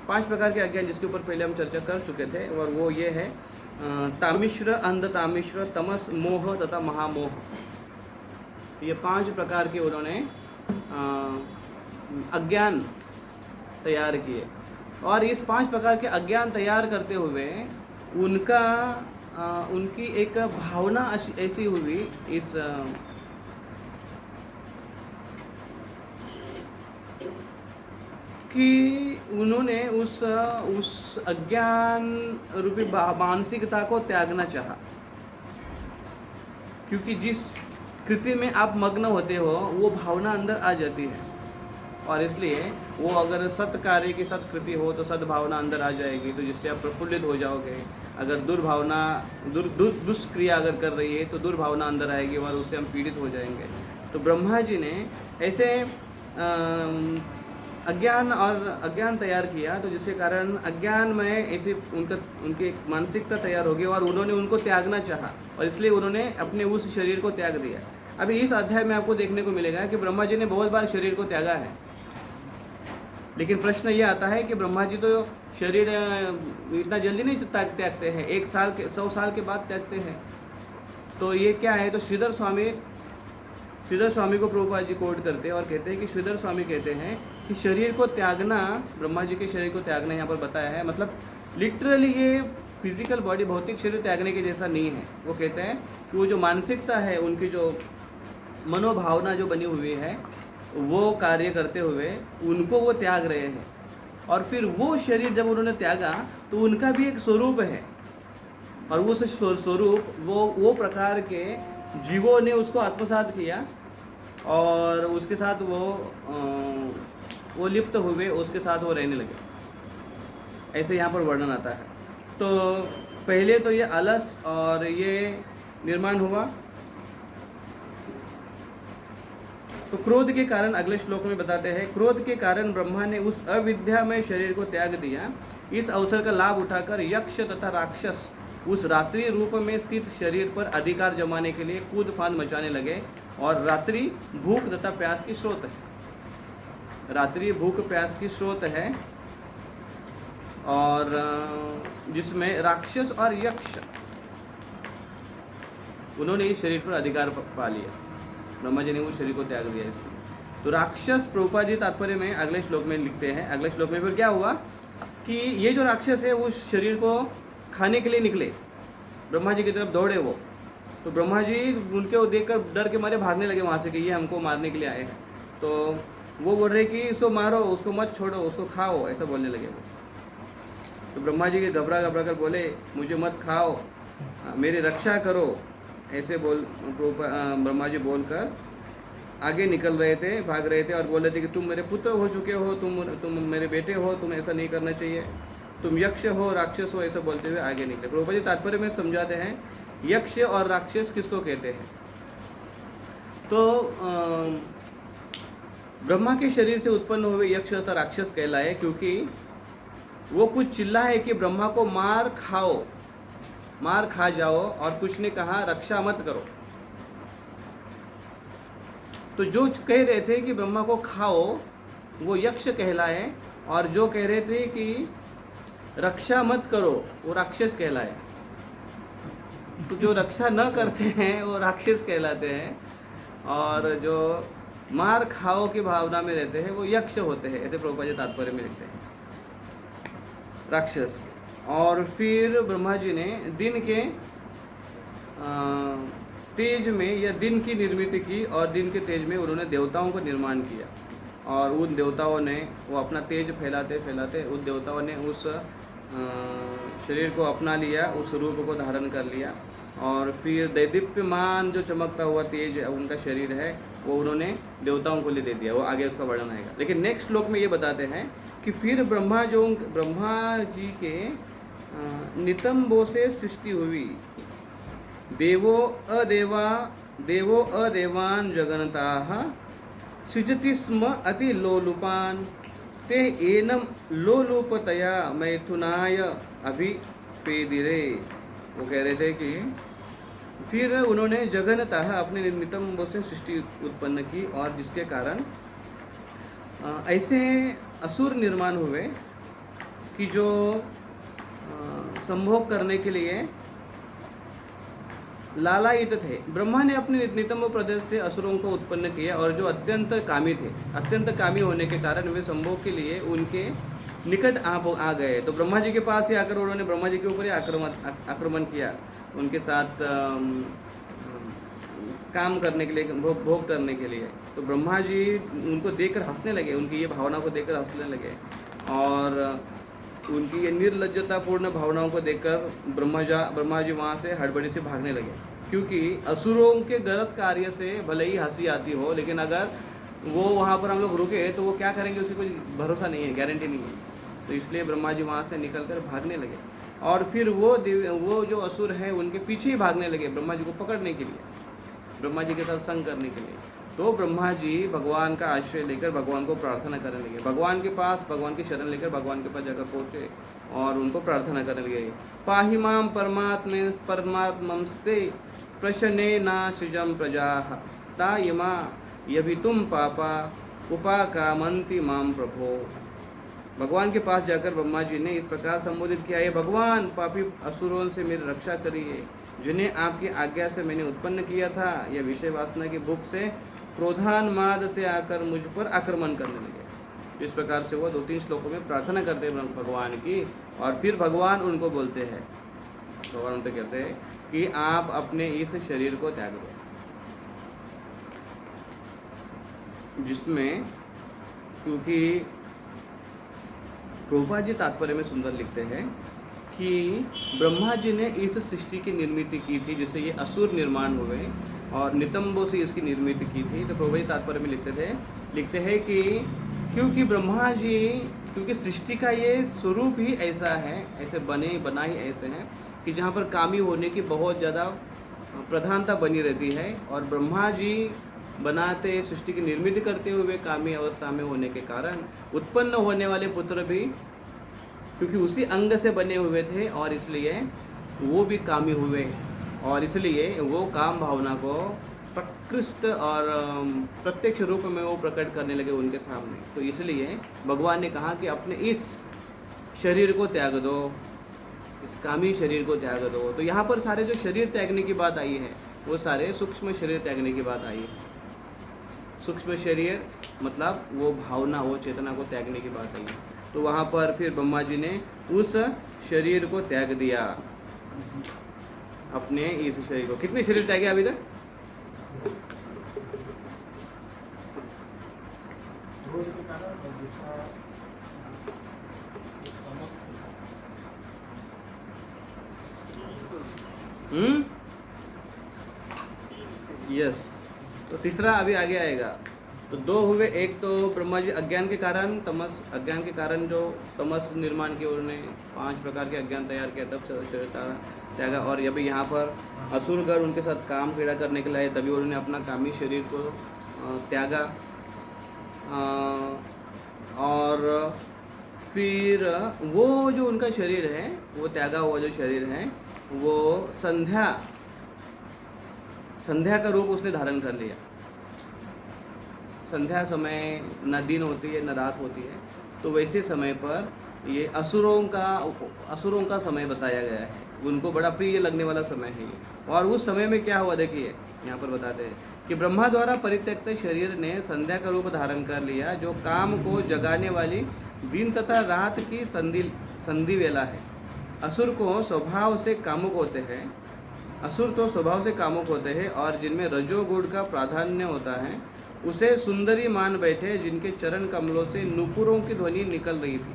5 प्रकार के अज्ञान जिसके ऊपर पहले हम चर्चा कर चुके थे, और वो ये है तामिश्र, अंध तामिश्र, तमस, मोह तथा महामोह। ये 5 प्रकार के उन्होंने अज्ञान तैयार किए। और इस 5 प्रकार के अज्ञान तैयार करते हुए उनकी एक भावना ऐसी हुई इस कि उन्होंने उस अज्ञान रूपी मानसिकता को त्यागना चाहा, क्योंकि जिस कृति में आप मग्न होते हो वो भावना अंदर आ जाती है, और इसलिए वो अगर सत कार्य की सत्कृति हो तो सद्भावना अंदर आ जाएगी, तो जिससे आप प्रफुल्लित हो जाओगे। अगर दुर्भावना दुष्क्रिया अगर कर रही है तो दुर्भावना अंदर आएगी और उससे हम पीड़ित हो जाएंगे। तो ब्रह्मा जी ने ऐसे अज्ञान तैयार किया, तो जिसके कारण अज्ञान में ऐसे उनकी एक मानसिकता तैयार हो गई और उन्होंने उनको त्यागना चाहा, और इसलिए उन्होंने अपने उस शरीर को त्याग दिया। अभी इस अध्याय में आपको देखने को मिलेगा कि ब्रह्मा जी ने बहुत बार शरीर को त्यागा है, लेकिन प्रश्न ये आता है कि ब्रह्मा जी तो शरीर इतना जल्दी नहीं त्यागते हैं, 1 साल के 100 साल के बाद त्यागते हैं। तो ये क्या है? तो श्रीधर स्वामी को प्रभुपाद जी कोट करते हैं और कहते हैं कि श्रीधर स्वामी कहते हैं कि शरीर को त्यागना, ब्रह्मा जी के शरीर को त्यागना यहाँ पर बताया है, मतलब लिटरली ये फिजिकल बॉडी, भौतिक शरीर त्यागने के जैसा नहीं है। वो कहते हैं कि वो जो मानसिकता है, उनकी जो मनोभावना जो बनी हुई है, वो कार्य करते हुए उनको वो त्याग रहे हैं। और फिर वो शरीर जब उन्होंने त्यागा तो उनका भी एक स्वरूप है, और वो स्वरूप वो प्रकार के जीवों ने उसको आत्मसात किया और उसके साथ वो लिप्त हुए, उसके साथ वो रहने लगे। ऐसे यहाँ पर वर्णन आता है। तो पहले तो ये अलस और ये निर्माण हुआ। तो क्रोध के कारण अगले श्लोक में बताते हैं, क्रोध के कारण ब्रह्मा ने उस अविद्या में शरीर को त्याग दिया। इस अवसर का लाभ उठाकर यक्ष तथा राक्षस उस रात्रि रूप में स्थित शरीर पर अधिकार जमाने के लिए कूद फांद मचाने लगे। और रात्रि भूख तथा प्यास की स्रोत है, रात्रि भूख प्यास की स्रोत है, और जिसमें राक्षस और यक्ष उन्होंने इस शरीर पर अधिकार पा लिया। ब्रह्मा जी ने उस शरीर को त्याग दिया इसलिए। तो राक्षस प्रभुपाद जी तात्पर्य में अगले श्लोक में लिखते हैं। अगले श्लोक में फिर क्या हुआ कि ये जो राक्षस है उस शरीर को खाने के लिए निकले, ब्रह्मा जी की तरफ दौड़े वो। तो ब्रह्मा जी उनके देखकर डर के मारे भागने लगे वहाँ से कि ये हमको मारने के लिए आए हैं। तो वो बोल रहे कि इसको मारो, उसको मत छोड़ो, उसको खाओ, ऐसा बोलने लगे वो। तो ब्रह्मा जी के घबरा कर बोले, मुझे मत खाओ, मेरी रक्षा करो, ऐसे ब्रह्मा जी बोलकर आगे निकल रहे थे, भाग रहे थे और बोल रहे थे कि तुम मेरे पुत्र हो चुके हो, तुम मेरे बेटे हो, तुम ऐसा नहीं करना चाहिए, तुम यक्ष हो, राक्षस हो, ऐसा बोलते हुए आगे निकले। प्रभुपाद जी तात्पर्य में समझाते हैं यक्ष और राक्षस किसको कहते हैं। तो ब्रह्मा के शरीर से उत्पन्न हुए यक्ष तथा राक्षस कहलाए, क्योंकि वो कुछ चिल्लाए कि ब्रह्मा को मार खा जाओ, और कुछ ने कहा रक्षा मत करो। तो जो कह रहे थे कि ब्रह्मा को खाओ वो यक्ष कहलाए, और जो कह रहे थे कि रक्षा मत करो वो राक्षस कहलाए। तो जो रक्षा न करते हैं वो राक्षस कहलाते हैं, और जो मार खाओ की भावना में रहते हैं वो यक्ष होते हैं, ऐसे प्रभुपाद जी तात्पर्य में लिखते हैं, राक्षस। और फिर ब्रह्मा जी ने दिन के तेज में या दिन की निर्मित की और दिन के तेज में उन्होंने देवताओं को निर्माण किया और उन देवताओं ने वो अपना तेज फैलाते फैलाते उन देवताओं ने उस शरीर को अपना लिया, उस रूप को धारण कर लिया और फिर दैदीप्यमान जो चमकता हुआ तेज उनका शरीर है वो उन्होंने देवताओं को ले दे दिया। वो आगे उसका वर्णन आएगा। लेकिन नेक्स्ट श्लोक में ये बताते हैं कि फिर ब्रह्मा जी के नितंबों से सृष्टि हुई। देवो अदेवान जगन्ताः सृजति स्म अति लोलुपान ते एनम लोलुपतया मैथुनाय अभिपेदिरे। वो कह रहे थे कि फिर उन्होंने जगन्ताः अपने नितंबों से सृष्टि उत्पन्न की और जिसके कारण ऐसे असुर निर्माण हुए कि जो संभोग करने के लिए लालायित थे। ब्रह्मा ने अपने नितंब प्रदेश से असुरों को उत्पन्न किया और जो अत्यंत कामी थे, अत्यंत कामी होने के कारण वे संभोग के लिए उनके निकट आ गए। तो ब्रह्मा जी के पास ही आकर उन्होंने ब्रह्मा जी के ऊपर ही आक्रमण किया, उनके साथ काम करने के लिए, भोग करने के लिए। तो ब्रह्मा जी उनको देखकर हंसने लगे, उनकी ये भावना को देखकर हंसने लगे और उनकी ये निर्लज्जतापूर्ण भावनाओं को देखकर ब्रह्मा जी वहाँ से हड़बड़ी से भागने लगे। क्योंकि असुरों के गलत कार्य से भले ही हंसी आती हो, लेकिन अगर वो वहाँ पर हम लोग रुके तो वो क्या करेंगे उसकी कोई भरोसा नहीं है, गारंटी नहीं है। तो इसलिए ब्रह्मा जी वहाँ से निकलकर भागने लगे और फिर वो जो असुर हैं उनके पीछे ही भागने लगे ब्रह्मा जी को पकड़ने के लिए, ब्रह्मा जी के साथ संग करने के लिए। तो ब्रह्मा जी भगवान का आश्रय लेकर भगवान को प्रार्थना करने लगे, भगवान के पास, भगवान की शरण लेकर भगवान के पास जाकर पहुँचे और उनको प्रार्थना करने लगे। पाहि मां परमात्मस्ते प्रशने ना सृजम प्रजाः तायमा यभितुम पापा उपाक्रामन्ति माम प्रभो। भगवान के पास जाकर ब्रह्मा जी ने इस प्रकार संबोधित किया, हे भगवान, पापी असुरों से मेरी रक्षा करिए, जिन्हें आपकी आज्ञा से मैंने उत्पन्न किया था। यह विषय वासना की भूख से क्रोधान्माद से आकर मुझ पर आक्रमण करने लगे। इस प्रकार से वो 2-3 श्लोकों में प्रार्थना करते हैं भगवान की और फिर भगवान उनको बोलते हैं, भगवान उनसे कहते हैं कि आप अपने इस शरीर को त्याग दो, जिसमें, क्योंकि प्रभुपाद जी तात्पर्य में सुंदर लिखते हैं कि ब्रह्मा जी ने इस सृष्टि की निर्मित की थी, जिससे ये असुर निर्माण हुए और नितंबों से इसकी निर्मित की थी। तो प्रभुपाद जी तात्पर्य में लिखते हैं कि क्योंकि ब्रह्मा जी, क्योंकि सृष्टि का ये स्वरूप ही ऐसा है, ऐसे बना ही ऐसे हैं कि जहाँ पर कामी होने की बहुत ज़्यादा प्रधानता बनी रहती है और ब्रह्मा जी बनाते, सृष्टि की निर्मित करते हुए कामी अवस्था में होने के कारण उत्पन्न होने वाले पुत्र भी क्योंकि उसी अंग से बने हुए थे और इसलिए वो भी कामी हुए और इसलिए वो काम भावना को प्रकृष्ट और प्रत्यक्ष रूप में वो प्रकट करने लगे उनके सामने। तो इसलिए भगवान ने कहा कि अपने इस शरीर को त्याग दो, इस कामी शरीर को त्याग दो। तो यहाँ पर सारे जो शरीर त्यागने की बात आई है वो सारे सूक्ष्म शरीर त्यागने की बात आई है। सूक्ष्म शरीर मतलब वो भावना, वो चेतना को त्यागने की बात आई है। तो वहाँ पर फिर ब्रह्मा जी ने उस शरीर को त्याग दिया, अपने इस शरीर को। कितने शरीर त्यागे अभी तक? यस। तो तीसरा अभी आगे आएगा। तो 2 हुए, एक तो ब्रह्मा जी अज्ञान के कारण, अज्ञान के कारण जो तमस निर्माण की उन्होंने 5 प्रकार के अज्ञान तैयार किया, तब शरीर त्यागा। और अभी यहाँ पर असुरगण उनके साथ काम क्रीड़ा करने के लिए, तभी उन्होंने अपना कामी शरीर को त्यागा। और फिर वो जो उनका शरीर है, वो त्यागा हुआ जो शरीर है, वो संध्या का रूप उसने धारण कर लिया। संध्या समय न दिन होती है न रात होती है, तो वैसे समय पर ये असुरों का समय बताया गया है। उनको बड़ा प्रिय लगने वाला समय है ये। और उस समय में क्या हुआ देखिए, यहाँ पर बताते हैं कि ब्रह्मा द्वारा परित्यक्त शरीर ने संध्या का रूप धारण कर लिया, जो काम को जगाने वाली दिन तथा रात की संधि वेला है। असुर को स्वभाव से कामुक होते हैं असुर तो स्वभाव से कामुक होते हैं और जिनमें रजोगुण का प्राधान्य होता है उसे सुंदरी मान बैठे, जिनके चरण कमलों से नूपुरों की ध्वनि निकल रही थी,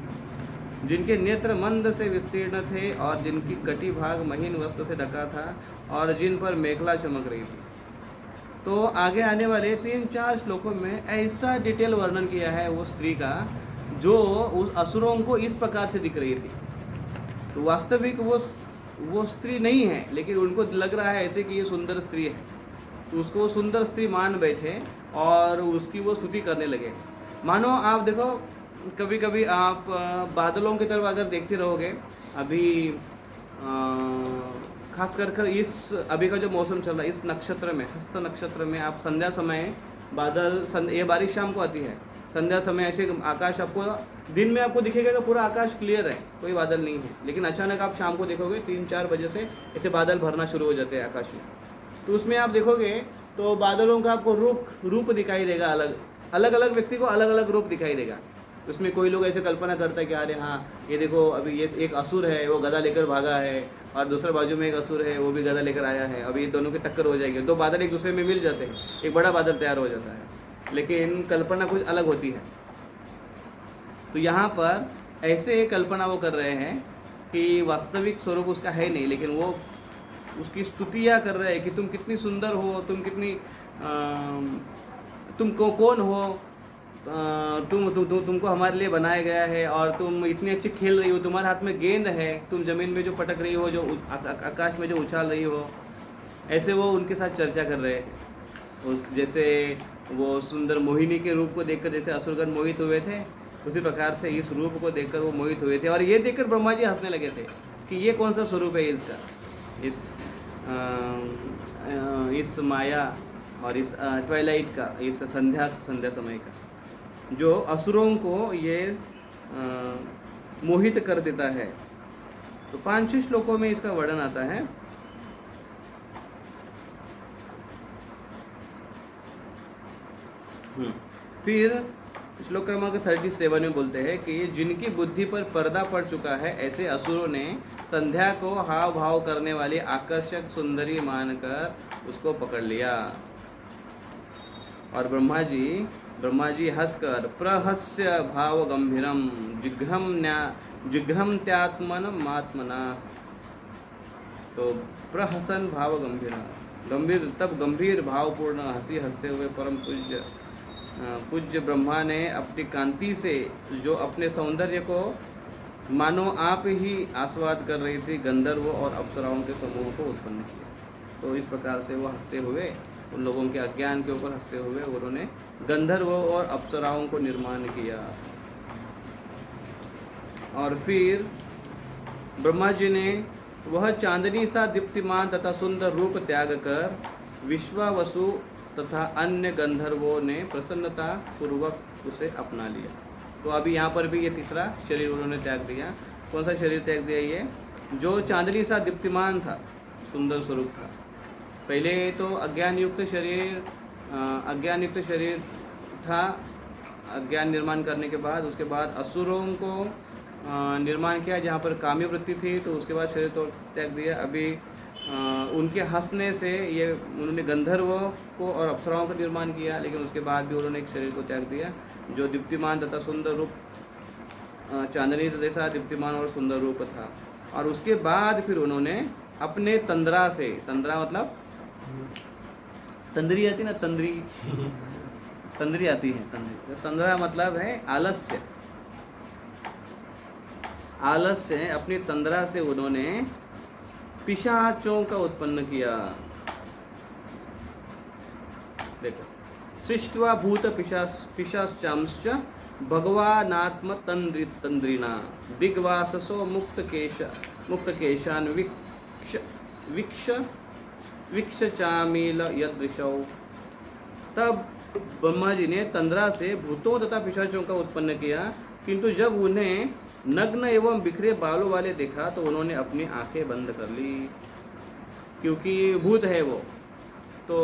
जिनके नेत्र मंद से विस्तीर्ण थे और जिनकी कटी भाग महीन वस्त्र से ढका था और जिन पर मेखला चमक रही थी। तो आगे आने वाले 3-4 श्लोकों में ऐसा डिटेल वर्णन किया है वो स्त्री का जो उस असुरों को इस प्रकार से दिख रही थी। तो वास्तविक वो स्त्री नहीं है, लेकिन उनको लग रहा है ऐसे कि ये सुंदर स्त्री है, तो उसको वो सुंदर स्त्री मान बैठे और उसकी वो स्तुति करने लगे। मानो आप देखो, कभी कभी आप बादलों की तरफ अगर देखते रहोगे, अभी खास कर इस अभी का जो मौसम चल रहा है, इस नक्षत्र में, हस्त नक्षत्र में, आप संध्या समय बादल, ये बारिश शाम को आती है, संध्या समय ऐसे आकाश आपको दिन में आपको दिखेगा कि पूरा आकाश क्लियर है, कोई बादल नहीं है, लेकिन अचानक आप शाम को देखोगे 3-4 बजे से ऐसे बादल भरना शुरू हो जाते हैं आकाश में। तो उसमें आप देखोगे तो बादलों का आपको रूप दिखाई देगा, अलग अलग व्यक्ति को अलग अलग रूप दिखाई देगा। उसमें कोई लोग ऐसे कल्पना करता है कि अरे हाँ ये देखो अभी ये एक असुर है, वो गदा लेकर भागा है, और दूसरे बाजू में एक असुर है, वो भी गदा लेकर आया है, अभी दोनों की टक्कर हो जाएगी, दो बादल एक दूसरे में मिल जाते हैं, एक बड़ा बादल तैयार हो जाता है, लेकिन कल्पना कुछ अलग होती है। तो यहाँ पर ऐसे कल्पना वो कर रहे हैं कि वास्तविक स्वरूप उसका है नहीं, लेकिन वो उसकी स्तुतियाँ कर रहे हैं कि तुम कितनी सुंदर हो, तुम कितनी तुम कौन हो, तुमको हमारे लिए बनाया गया है, और तुम इतनी अच्छी खेल रही हो, तुम्हारे हाथ में गेंद है, तुम ज़मीन में जो पटक रही हो, जो आकाश में जो उछाल रही हो, ऐसे वो उनके साथ चर्चा कर रहे हैं। उस जैसे वो सुंदर मोहिनी के रूप को देखकर जैसे असुरगण मोहित हुए थे, उसी प्रकार से इस रूप को देखकर वो मोहित हुए थे, और ये देखकर ब्रह्मा जी हंसने लगे थे कि ये कौन सा स्वरूप है इसका, इस माया और इस ट्वाइलाइट का, इस संध्या समय का, जो असुरों को ये मोहित कर देता है। तो 5-6 श्लोकों में इसका वर्णन आता है। फिर श्लोक क्रमांक 37 में बोलते हैं कि जिनकी बुद्धि पर पर्दा पड़ चुका है, ऐसे असुरों ने संध्या को हाव भाव करने वाली आकर्षक सुंदरी मानकर उसको पकड़ लिया, और ब्रह्मा जी हंसकर प्रहस्य भाव गंभीरम जिघ्रम त्यात्मन मात्मना, तो प्रहसन भाव गंभीर भावपूर्ण हंसी हंसते हुए परम पूज्य ब्रह्मा ने अपनी कांति से जो अपने सौंदर्य को मानो आप ही आस्वाद कर रही थी गंधर्व और अप्सराओं के समूह को उत्पन्न किया। तो इस प्रकार से वो हंसते हुए, उन लोगों के अज्ञान के ऊपर हंसते हुए उन्होंने गंधर्व और अप्सराओं को निर्माण किया। और फिर ब्रह्मा जी ने वह चांदनी सा दीप्तिमान तथा सुंदर रूप त्याग कर विश्वावसु तथा अन्य गंधर्वों ने प्रसन्नता पूर्वक उसे अपना लिया। तो अभी यहाँ पर भी ये तीसरा शरीर उन्होंने त्याग दिया। कौन सा शरीर त्याग दिया? ये जो चांदनी सा दीप्तिमान था, सुंदर स्वरूप था। पहले तो अज्ञान युक्त शरीर था, अज्ञान निर्माण करने के बाद, उसके बाद असुरों को निर्माण किया जहाँ पर काम्य वृत्ति थी, तो उसके बाद शरीर तो त्याग दिया। अभी उनके हंसने से ये उन्होंने गंधर्वों को और अप्सराओं का निर्माण किया, लेकिन उसके बाद भी उन्होंने एक शरीर को त्याग दिया जो दीप्तिमान तथा सुंदर रूप, चांदनी जैसा दीप्तिमान और सुंदर रूप था। और उसके बाद फिर उन्होंने अपने तंद्रा से, तंद्रा मतलब तंद्री आती ना, तंद्री आती है, तंद्रा मतलब है आलस्य। आलस्य अपनी तंद्रा से उन्होंने पिशाचों का उत्पन्न किया। देखो, सृष्ट्वा भूत पिशाचांश्च भगवानात्म तंद्रिना दिग्वाससो मुक्तकेशान वीक्षचामील यदृशौ। तब ब्रह्मा जी ने तंद्रा से भूतों तथा पिशाचों का उत्पन्न किया, किंतु जब उन्हें नग्न एवं बिखरे बालों वाले देखा तो उन्होंने अपनी आंखें बंद कर ली, क्योंकि भूत है वो, तो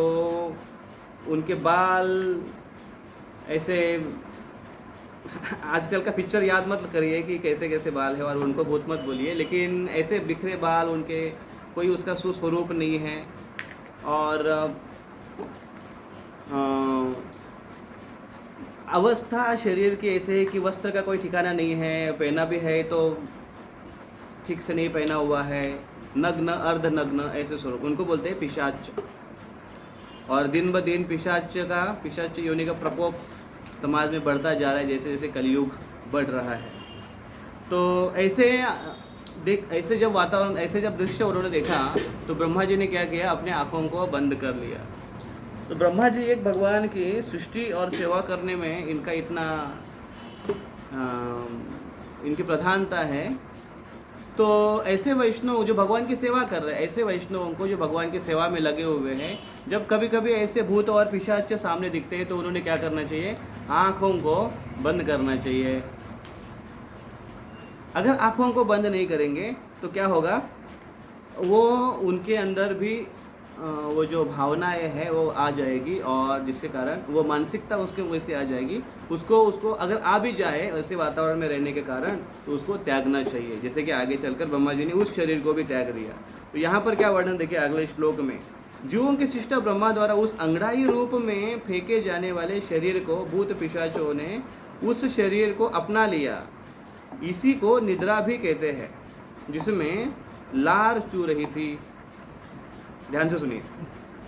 उनके बाल ऐसे आजकल का पिक्चर याद मत करिए कि कैसे कैसे बाल है और उनको भूत मत बोलिए, लेकिन ऐसे बिखरे बाल उनके कोई उसका सुस्वरूप नहीं है, और अवस्था शरीर की ऐसे है कि वस्त्र का कोई ठिकाना नहीं है, पहना भी है तो ठीक से नहीं पहना हुआ है, नग्न अर्ध नग्न ऐसे स्वरूप, उनको बोलते हैं पिशाच। और दिन ब दिन पिशाच योनि का प्रकोप समाज में बढ़ता जा रहा है, जैसे जैसे कलयुग बढ़ रहा है। तो ऐसे जब वातावरण, ऐसे जब दृश्य उन्होंने देखा तो ब्रह्मा जी ने क्या किया, अपने आँखों को बंद कर लिया। तो ब्रह्मा जी एक भगवान की सृष्टि और सेवा करने में इनका इतना इनकी प्रधानता है। तो ऐसे वैष्णव जो भगवान की सेवा कर रहे हैं, ऐसे वैष्णवों को जो भगवान की सेवा में लगे हुए हैं, जब कभी कभी ऐसे भूत और पिशाच सामने दिखते हैं तो उन्होंने क्या करना चाहिए, आँखों को बंद करना चाहिए। अगर आँखों को बंद नहीं करेंगे तो क्या होगा, वो उनके अंदर भी वो जो भावनाएं है वो आ जाएगी, और जिसके कारण वो मानसिकता उसके वैसे आ जाएगी। उसको अगर आ भी जाए ऐसे वातावरण में रहने के कारण तो उसको त्यागना चाहिए, जैसे कि आगे चलकर ब्रह्मा जी ने उस शरीर को भी त्याग दिया। तो यहाँ पर क्या वर्णन देखिए अगले श्लोक में, जीवों के शिष्ट ब्रह्मा द्वारा उस अंगड़ाई रूप में फेंके जाने वाले शरीर को भूत पिशाचों ने उस शरीर को अपना लिया। इसी को निद्रा भी कहते हैं, जिसमें लार चू रही थी। ध्यान से सुनिए,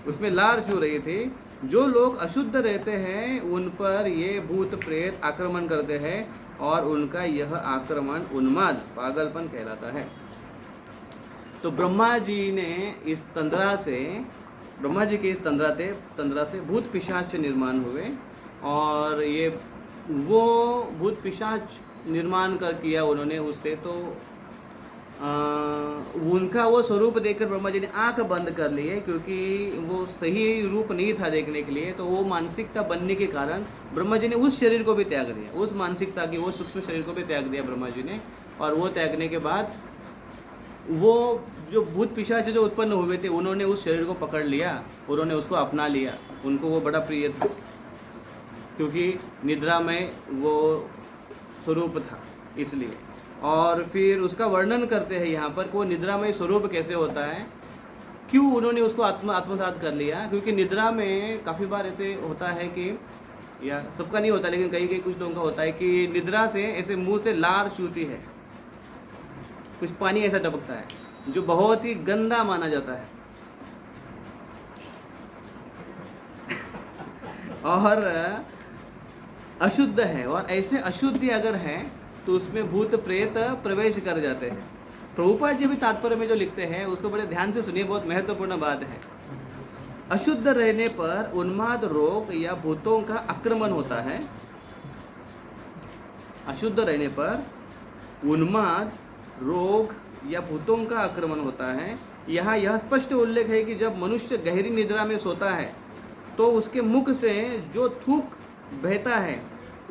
उसमें लार चू रही थी। जो लोग अशुद्ध रहते हैं उन पर ये भूत प्रेत आक्रमण करते हैं, और उनका यह आक्रमण उन्माद पागलपन कहलाता है। तो ब्रह्मा जी ने इस तंद्रा से, ब्रह्मा जी के इस तंद्रा से भूत पिशाच निर्माण हुए, और ये वो भूत पिशाच निर्माण कर किया उन्होंने उससे। तो उनका वो स्वरूप देखकर ब्रह्मा जी ने आंख बंद कर लिए, क्योंकि वो सही रूप नहीं था देखने के लिए। तो वो मानसिकता बनने के कारण ब्रह्मा जी ने उस शरीर को भी त्याग दिया, उस मानसिकता की, वो सूक्ष्म शरीर को भी त्याग दिया ब्रह्मा जी ने। और वो त्यागने के बाद वो जो भूत पिशाच जो उत्पन्न हुए थे उन्होंने उस शरीर को पकड़ लिया, उन्होंने उसको अपना लिया। उनको वो बड़ा प्रिय था, क्योंकि निद्रा में वो स्वरूप था इसलिए। और फिर उसका वर्णन करते हैं यहाँ पर, वो निद्रा में स्वरूप कैसे होता है, क्यों उन्होंने उसको आत्मसात कर लिया। क्योंकि निद्रा में काफ़ी बार ऐसे होता है कि, या सबका नहीं होता लेकिन कई कुछ लोगों का होता है कि निद्रा से ऐसे मुंह से लार चूती है, कुछ पानी ऐसा टपकता है, जो बहुत ही गंदा माना जाता है। और अशुद्ध है, और ऐसे अशुद्धि अगर है तो उसमें भूत प्रेत प्रवेश कर जाते हैं। प्रभुपाद जी भी तात्पर्य में जो लिखते हैं उसको बड़े ध्यान से सुनिए, बहुत महत्वपूर्ण बात है। अशुद्ध रहने पर उन्माद रोग या भूतों का आक्रमण होता है। अशुद्ध रहने पर उन्माद रोग या भूतों का आक्रमण होता है। यहाँ यह स्पष्ट उल्लेख है कि जब मनुष्य गहरी निद्रा में सोता है तो उसके मुख से जो थूक बहता है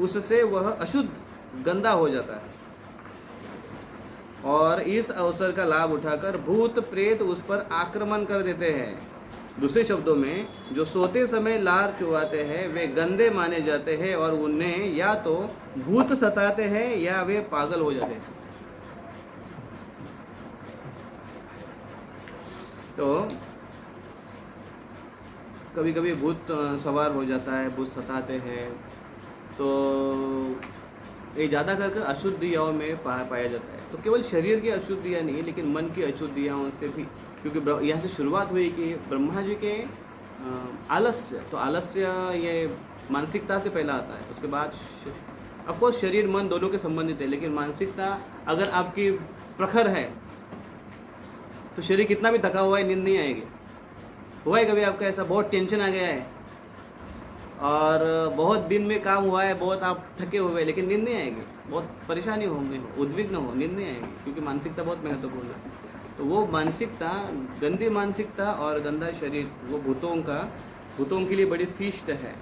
उससे वह अशुद्ध गंदा हो जाता है, और इस अवसर का लाभ उठाकर भूत प्रेत उस पर आक्रमण कर देते हैं। दूसरे शब्दों में, जो सोते समय लार चुवाते हैं वे गंदे माने जाते हैं, और उन्हें या तो भूत सताते हैं या वे पागल हो जाते हैं। तो कभी कभी भूत सवार हो जाता है, भूत सताते हैं, तो ये ज़्यादा करके अशुद्धियों में पाया जाता है। तो केवल शरीर की अशुद्धियाँ नहीं, लेकिन मन की अशुद्धियाँ से भी, क्योंकि यहाँ से शुरुआत हुई कि ब्रह्मा जी के आलस्य, तो आलस्य ये मानसिकता से पहला आता है, उसके बाद ऑफकोर्स शरीर मन दोनों के संबंधित है, लेकिन मानसिकता अगर आपकी प्रखर है तो शरीर कितना भी थका हुआ है नींद नहीं आएगी। हुआ है कभी आपका ऐसा, बहुत टेंशन आ गया है और बहुत दिन में काम हुआ है, बहुत आप थके हुए, लेकिन नींद नहीं आएगी, बहुत परेशानी होंगे, उद्विग्न हो, नींद नहीं आएगी, क्योंकि मानसिकता बहुत महत्वपूर्ण है। तो वो मानसिकता, गंदी मानसिकता और गंदा शरीर, वो भूतों के लिए बड़ी फीस्ट है।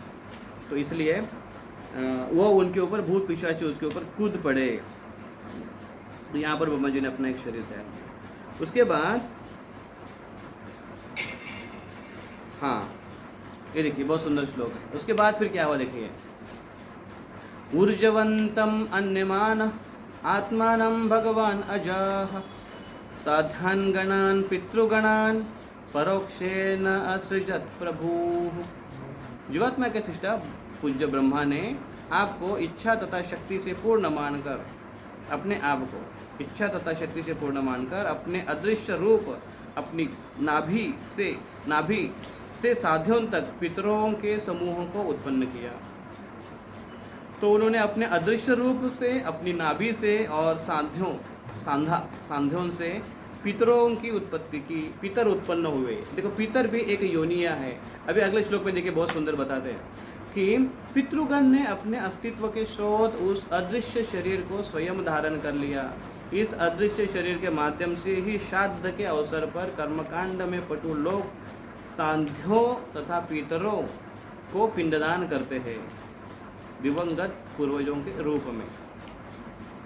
तो इसलिए वो उनके ऊपर भूत पिशाच उसके ऊपर कूद पड़े। तो यहाँ पर ब्रह्मा जी ने अपना एक शरीर तैयार किया। उसके बाद हाँ, ये देखिए बहुत सुंदर श्लोक है। उसके बाद फिर क्या हुआ देखिए, ऊर्जवंतम अन्यमान आत्मानं भगवान अजाह साध्यान् गणान् पितृगणान् परोक्षेण असृजत प्रभु। जीवात्मा के सृष्टा पूज्य ब्रह्मा ने आपको इच्छा तथा शक्ति से पूर्ण मानकर, अपने आप को इच्छा तथा शक्ति से पूर्ण मानकर अपने अदृश्य रूप, अपनी नाभि से साध्यों तक पितरों के समूहों को उत्पन्न किया। तो उन्होंने अपने अदृश्य रूप से, अपनी नाभि से और सांध्यों से पितरों की उत्पत्ति की। पितर उत्पन्न हुए। देखो पितर भी एक योनिया है। अभी अगले श्लोक में देखिए बहुत सुंदर बताते हैं कि पितृगण ने अपने अस्तित्व के स्रोत उस अदृश्य शरीर को स्वयं धारण कर लिया। इस अदृश्य शरीर के माध्यम से ही श्राद्ध के अवसर पर कर्मकांड में पटु लोग सांध्यों तथा पितरों को पिंडदान करते हैं दिवंगत पूर्वजों के रूप में।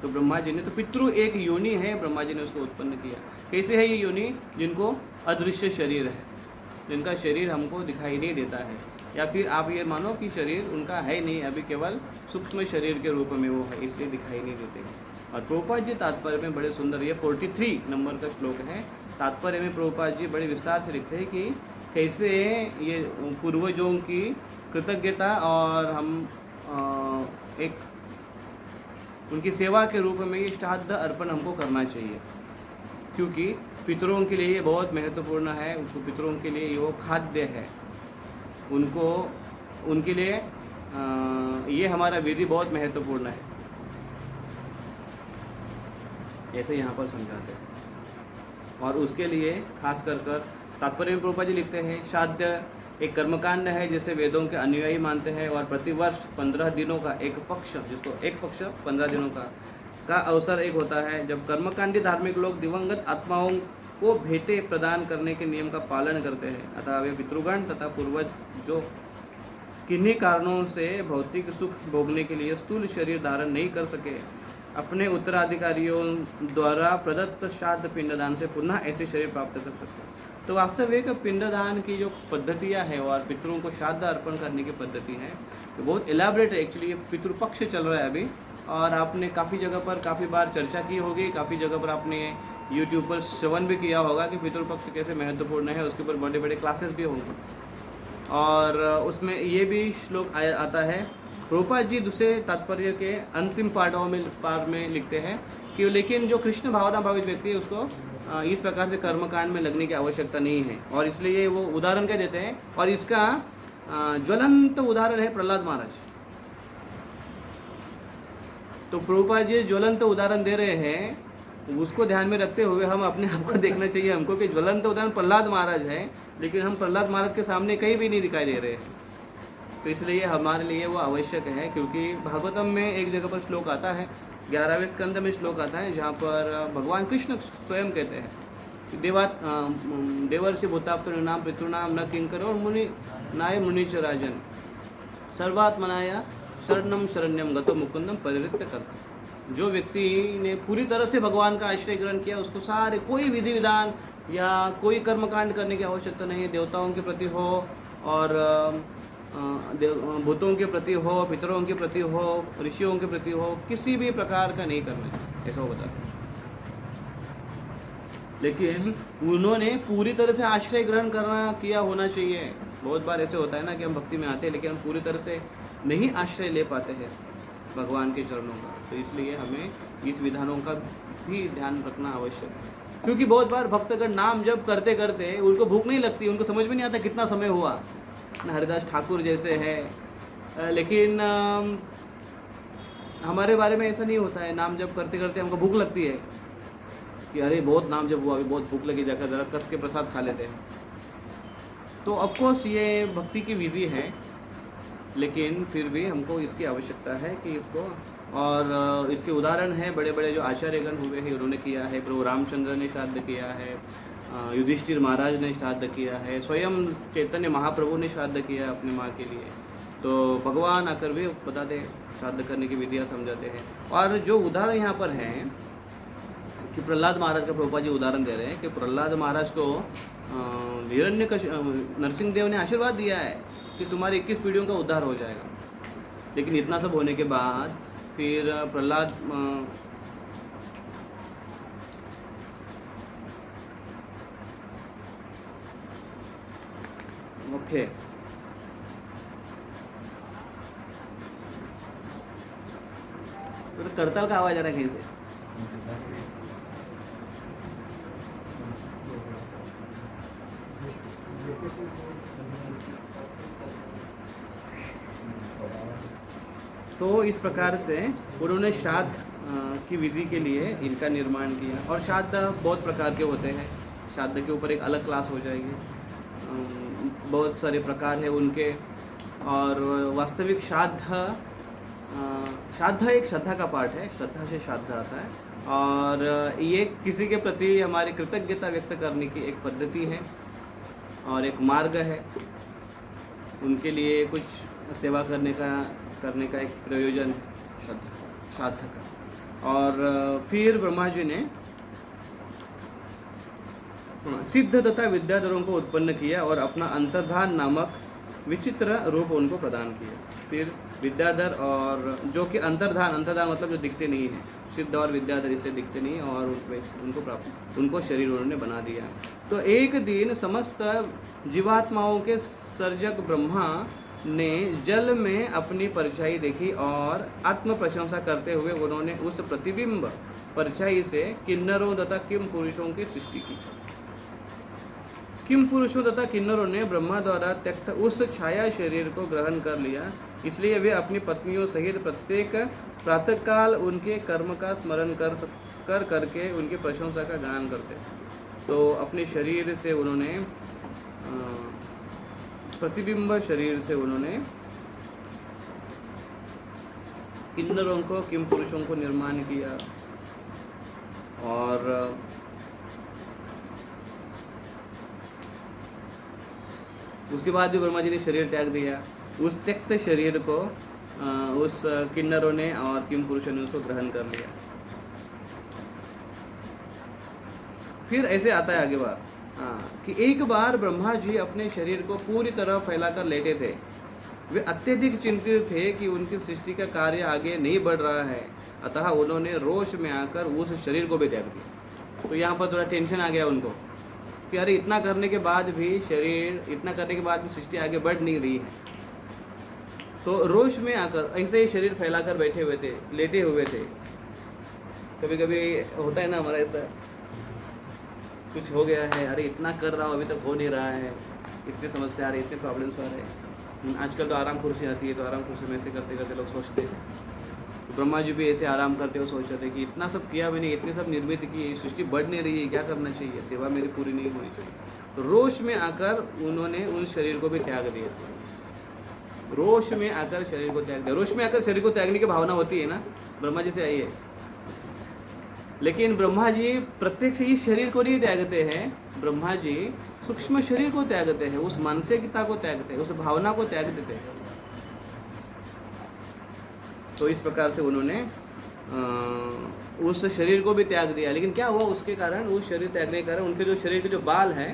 तो ब्रह्मा जी ने, तो पितृ एक योनि है, ब्रह्मा जी ने उसको उत्पन्न किया। कैसे है ये योनि? जिनको अदृश्य शरीर है, जिनका शरीर हमको दिखाई नहीं देता है, या फिर आप ये मानो कि शरीर उनका है नहीं, अभी केवल सूक्ष्म शरीर के रूप में वो है, इसलिए दिखाई नहीं देते। और प्रभुपाद जी तात्पर्य में बड़े सुंदर, ये 43 नंबर का श्लोक है, तात्पर्य में प्रभुपाद जी बड़े विस्तार से लिखते हैं कि कैसे ये पूर्वजों की कृतज्ञता और हम एक उनकी सेवा के रूप में ये श्राद्ध अर्पण हमको करना चाहिए, क्योंकि पितरों के लिए ये बहुत महत्वपूर्ण है। उनको पितरों के लिए वो खाद्य है, उनको उनके लिए ये हमारा विधि बहुत महत्वपूर्ण है, ऐसे यहाँ पर समझाते हैं। और उसके लिए खास कर तात्पर्य में प्रभुपाद जी लिखते हैं, श्राद्ध एक कर्मकांड है जिसे वेदों के अनुयायी मानते हैं और प्रतिवर्ष 15 दिनों का एक पक्ष, जिसको एक पक्ष 15 दिनों का अवसर एक होता है, जब कर्मकांडी धार्मिक लोग दिवंगत आत्माओं को भेंटें प्रदान करने के नियम का पालन करते हैं। अतः वे पितृगण तथा पूर्वज जो किन्हीं कारणों से भौतिक सुख भोगने के लिए स्थूल शरीर धारण नहीं कर सके, अपने उत्तराधिकारियों द्वारा प्रदत्त श्राद्ध पिंडदान से पुनः ऐसे शरीर प्राप्त कर सकते हैं। तो वास्तविक पिंडदान की जो पद्धतियाँ हैं और पितरों को श्राद्ध अर्पण करने की पद्धति है, तो बहुत एलाबरेट है। एक्चुअली ये पितृपक्ष चल रहा है अभी, और आपने काफ़ी जगह पर काफ़ी बार चर्चा की होगी, काफ़ी जगह पर आपने यूट्यूब पर श्रवण भी किया होगा कि पितृपक्ष कैसे महत्वपूर्ण है। उसके ऊपर बड़े बड़े क्लासेस भी होंगे, और उसमें ये भी श्लोक आता है। प्रभुपाद जी दूसरे तात्पर्य के अंतिम पार्ट में लिखते हैं कि लेकिन जो कृष्ण भावना भावित व्यक्ति है उसको इस प्रकार से कर्मकांड में लगने की आवश्यकता नहीं है, और इसलिए वो उदाहरण क्या देते हैं, और इसका ज्वलंत उदाहरण है प्रहलाद महाराज। तो प्रभुपाद जी ज्वलंत उदाहरण दे रहे हैं, उसको ध्यान में रखते हुए हम अपने आप को देखना चाहिए हमको कि ज्वलंत उदाहरण प्रहलाद महाराज है, लेकिन हम प्रहलाद महाराज के सामने कहीं भी नहीं दिखाई दे रहे हैं। तो इसलिए हमारे लिए वो आवश्यक है, क्योंकि भागवतम में एक जगह पर श्लोक आता है, 11वें स्कंद में श्लोक आता है, जहाँ पर भगवान कृष्ण स्वयं कहते हैं देवर्षि भूताप्त नाम पितृनाम न किंकर और मुनि नाय मुनिच राजन सर्वात्मनाया शरणम शरण्यम गतो मुकुंदम परिवृत्त करता। जो व्यक्ति ने पूरी तरह से भगवान का आश्रय ग्रहण किया, उसको सारे कोई विधि विधान या कोई कर्मकांड करने की आवश्यकता नहीं है। देवताओं के प्रति हो और भूतों के प्रति हो, पितरों के प्रति हो, ऋषियों के प्रति हो, किसी भी प्रकार का नहीं करना चाहिए, ऐसा बता। लेकिन उन्होंने पूरी तरह से आश्रय ग्रहण किया होना चाहिए। बहुत बार ऐसे होता है ना कि हम भक्ति में आते हैं लेकिन हम पूरी तरह से नहीं आश्रय ले पाते हैं भगवान के चरणों का। तो इसलिए हमें इस विधानों का भी ध्यान रखना आवश्यक है, क्योंकि बहुत बार भक्तगण नाम जप करते करते उनको भूख नहीं लगती, उनको समझ में नहीं आता कितना समय हुआ। हरिदास ठाकुर जैसे है, लेकिन हमारे बारे में ऐसा नहीं होता है। नाम जप करते करते हमको भूख लगती है कि अरे बहुत नाम जप हुआ, अभी बहुत भूख लगी, जाकर ज़रा कस के प्रसाद खा लेते हैं। तो ऑफकोर्स ये भक्ति की विधि है, लेकिन फिर भी हमको इसकी आवश्यकता है कि इसको, और इसके उदाहरण है बड़े बड़े जो आचार्यगण हुए हैं, उन्होंने किया है। प्रभु रामचंद्र ने श्राद्ध किया है, युधिष्ठिर महाराज ने श्राद्ध किया है, स्वयं चैतन्य महाप्रभु ने श्राद्ध किया अपनी माँ के लिए। तो भगवान आकर भी बताते श्राद्ध करने की विधियाँ समझाते हैं। और जो उदाहरण यहाँ पर है कि प्रहलाद महाराज का प्रभुपाद जी उदाहरण दे रहे हैं कि प्रहलाद महाराज को नरसिंह देव ने आशीर्वाद दिया है कि तुम्हारी 21 पीढ़ियों का उद्धार हो जाएगा। लेकिन इतना सब होने के बाद फिर प्रहलाद ओके। तो करताल का आवाज आ रहा है कहीं से? तो इस प्रकार से उन्होंने श्राद्ध की विधि के लिए इनका निर्माण किया। और श्राद्ध बहुत प्रकार के होते हैं, श्राद्ध के ऊपर एक अलग क्लास हो जाएगी। बहुत सारे प्रकार हैं उनके। और वास्तविक श्राद्ध एक श्रद्धा का पार्ट है, श्रद्धा से श्राद्ध आता है। और ये किसी के प्रति हमारी कृतज्ञता व्यक्त करने की एक पद्धति है और एक मार्ग है। उनके लिए कुछ सेवा करने का एक प्रयोजन श्राद्ध का। और फिर ब्रह्मा जी ने सिद्ध तथा विद्याधरों को उत्पन्न किया और अपना अंतर्धान नामक विचित्र रूप उनको प्रदान किया। फिर विद्याधर, और जो कि अंतर्धान मतलब जो दिखते नहीं है, सिद्ध और विद्याधर इससे दिखते नहीं, और उनको शरीर उन्होंने बना दिया। तो एक दिन समस्त जीवात्माओं के सर्जक ब्रह्मा ने जल में अपनी परछाई देखी और आत्म प्रशंसा करते हुए उन्होंने उस प्रतिबिंब परछाई से किन्नरों तथा किम पुरुषों की सृष्टि की। किम पुरुषों तथा किन्नरों ने ब्रह्मा द्वारा त्यक्त उस छाया शरीर को ग्रहण कर लिया, इसलिए वे अपनी पत्नियों सहित प्रत्येक प्रातःकाल उनके कर्म का स्मरण करके उनकी प्रशंसा का गान करते। तो अपने शरीर से उन्होंने प्रतिबिंब शरीर से उन्होंने किन्नरों को, किम पुरुषों को निर्माण किया। और उसके बाद भी ब्रह्मा जी ने शरीर त्याग दिया। उस त्यक्त शरीर को उस किन्नरों ने और किम पुरुषों ने उसको ग्रहण कर लिया। फिर ऐसे आता है आगे बात कि एक बार ब्रह्मा जी अपने शरीर को पूरी तरह फैलाकर लेटे थे। वे अत्यधिक चिंतित थे कि उनकी सृष्टि का कार्य आगे नहीं बढ़ रहा है, अतः उन्होंने रोष में आकर उस शरीर को भी त्याग दिया। तो यहाँ पर थोड़ा टेंशन आ गया उनको कि अरे इतना करने के बाद भी सृष्टि आगे बढ़ नहीं रही है। तो रोष में आकर ऐसे ही शरीर फैलाकर बैठे हुए थे, लेटे हुए थे। कभी कभी होता है ना हमारा ऐसा, कुछ हो गया है, अरे इतना कर रहा हूँ अभी तक हो नहीं रहा है, इतनी समस्या आ रही है, इतने प्रॉब्लम्स आ रहे हैं। आजकल तो आराम कुर्सी आती है, तो आराम कुर्सी में ऐसे करते करते लोग सोचते हैं। तो ब्रह्मा जी भी ऐसे आराम करते हुए सोच रहे थे कि इतना सब किया मैंने, इतनी सब निर्मित की, सृष्टि बढ़ नहीं रही है, क्या करना चाहिए, सेवा मेरी पूरी नहीं होनी चाहिए। तो रोष में आकर उन्होंने उस शरीर को भी त्याग दिया। रोष में आकर शरीर को त्याग दिया। रोष में आकर शरीर को त्यागने की भावना होती है ना, ब्रह्मा जी से आई है। लेकिन ब्रह्मा जी प्रत्यक्ष इस शरीर को नहीं त्यागते हैं, ब्रह्मा जी सूक्ष्म शरीर को त्यागते हैं, उस मानसिकता को त्यागते हैं, उस भावना को त्याग देते हैं। तो इस प्रकार से उन्होंने उस शरीर को भी त्याग दिया। लेकिन क्या हुआ उसके कारण, उस शरीर त्यागने के कारण उनके जो शरीर के जो बाल हैं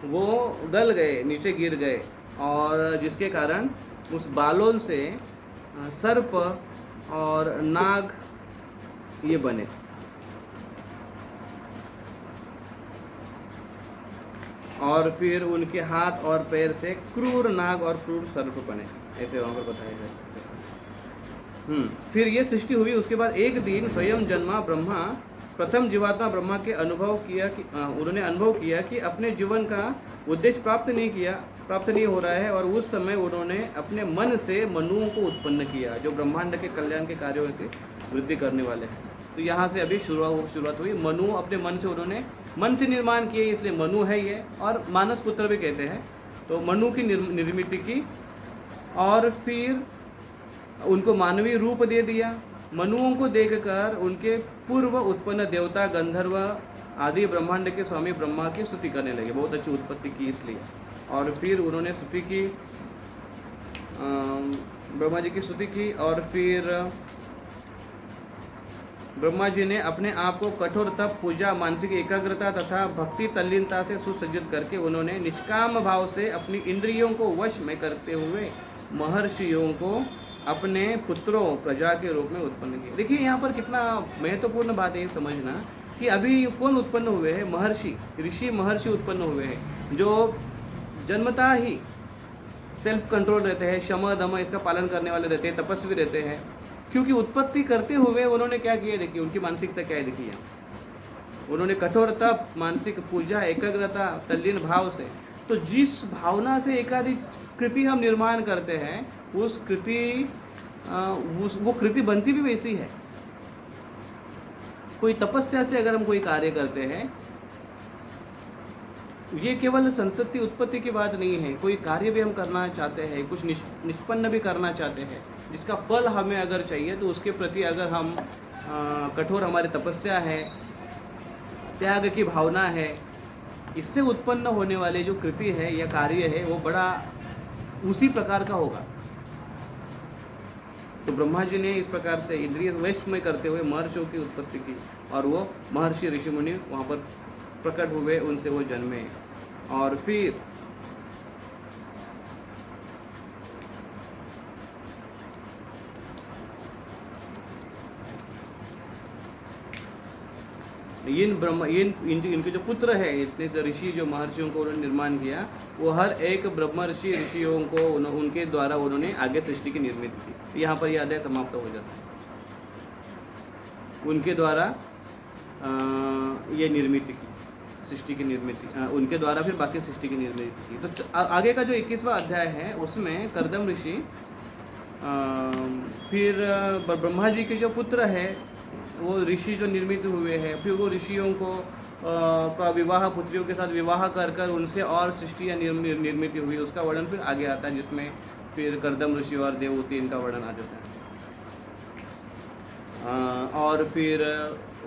वो गल गए, नीचे गिर गए, और जिसके कारण उस बालों से सर्प और नाग ये बने। और फिर उनके हाथ और पैर से क्रूर नाग और क्रूर सर्प बने, ऐसे वहाँ पर बताया गया। फिर ये सृष्टि हुई। उसके बाद एक दिन स्वयं जन्मा ब्रह्मा, प्रथम जीवात्मा ब्रह्मा के उन्होंने अनुभव किया कि अपने जीवन का उद्देश्य प्राप्त नहीं हो रहा है। और उस समय उन्होंने अपने मन से मनुओं को उत्पन्न किया, जो ब्रह्मांड के कल्याण के कार्यों की वृद्धि करने वाले हैं। तो यहाँ से अभी शुरुआत हुई। मनु अपने मन से उन्होंने मन से निर्माण किए, इसलिए मनु है ये, और मानस पुत्र भी कहते हैं। तो मनु की निर्मित की, और फिर उनको मानवीय रूप दे दिया। मनुओं को देखकर उनके पूर्व उत्पन्न देवता, गंधर्व आदि ब्रह्मांड के स्वामी ब्रह्मा की स्तुति करने लगे। बहुत अच्छी उत्पत्ति की इसलिए। और फिर उन्होंने स्तुति की, ब्रह्मा जी की स्तुति की। और फिर ब्रह्मा जी ने अपने आप को कठोर तप, पूजा, मानसिक एकाग्रता तथा भक्ति तल्लीनता से सुसज्जित करके उन्होंने निष्काम भाव से अपनी इंद्रियों को वश में करते हुए महर्षियों को अपने पुत्रों, प्रजा के रूप में उत्पन्न किया। देखिए यहाँ पर कितना महत्वपूर्ण बात है समझना कि अभी कौन उत्पन्न हुए हैं? महर्षि, ऋषि महर्षि उत्पन्न हुए हैं, जो जन्मता ही सेल्फ कंट्रोल रहते हैं, शम दम इसका पालन करने वाले रहते हैं, तपस्वी रहते हैं। क्योंकि उत्पत्ति करते हुए उन्होंने क्या किया, देखिए उनकी मानसिकता क्या है, देखिए उन्होंने कठोर तप, मानसिक पूजा, एकाग्रता, तल्लीन भाव से, तो जिस भावना से एकाधिक कृति हम निर्माण करते हैं उस कृति वो कृति बनती भी वैसी है। कोई तपस्या से अगर हम कोई कार्य करते हैं, ये केवल संतति उत्पत्ति की बात नहीं है, कोई कार्य भी हम करना चाहते हैं, कुछ निष्पन्न भी करना चाहते हैं, जिसका फल हमें अगर चाहिए तो उसके प्रति अगर हम कठोर हमारी तपस्या है, त्याग की भावना है, इससे उत्पन्न होने वाले जो कृति है या कार्य है वो बड़ा उसी प्रकार का होगा। तो ब्रह्मा जी ने इस प्रकार से इंद्रिय वैष्णव करते हुए महर्षियों की उत्पत्ति की, और वो महर्षि ऋषि मुनि वहाँ पर प्रकट हुए, उनसे वो जन्मे। और फिर इनके जो पुत्र है, इतने ऋषि जो महर्षियों को उन्होंने निर्माण किया, वो हर एक ब्रह्मर्षि ऋषियों को उनके द्वारा उन्होंने आगे सृष्टि की निर्मित की। यहाँ पर यह अध्याय समाप्त हो जाता है, उनके द्वारा ये निर्मित की, सृष्टि की निर्मित, उनके द्वारा फिर बाकी सृष्टि की निर्मित की। तो आगे का जो 21वां अध्याय है उसमें कर्दम ऋषि फिर ब्रह्मा जी के जो पुत्र है वो ऋषि जो निर्मित हुए हैं, फिर वो ऋषियों को का विवाह, पुत्रियों के साथ विवाह कर कर उनसे और सृष्टि या निर्मित हुई, उसका वर्णन फिर आगे आता है, जिसमें फिर कर्दम ऋषि और देवहूति इनका वर्णन आ जाता है। और फिर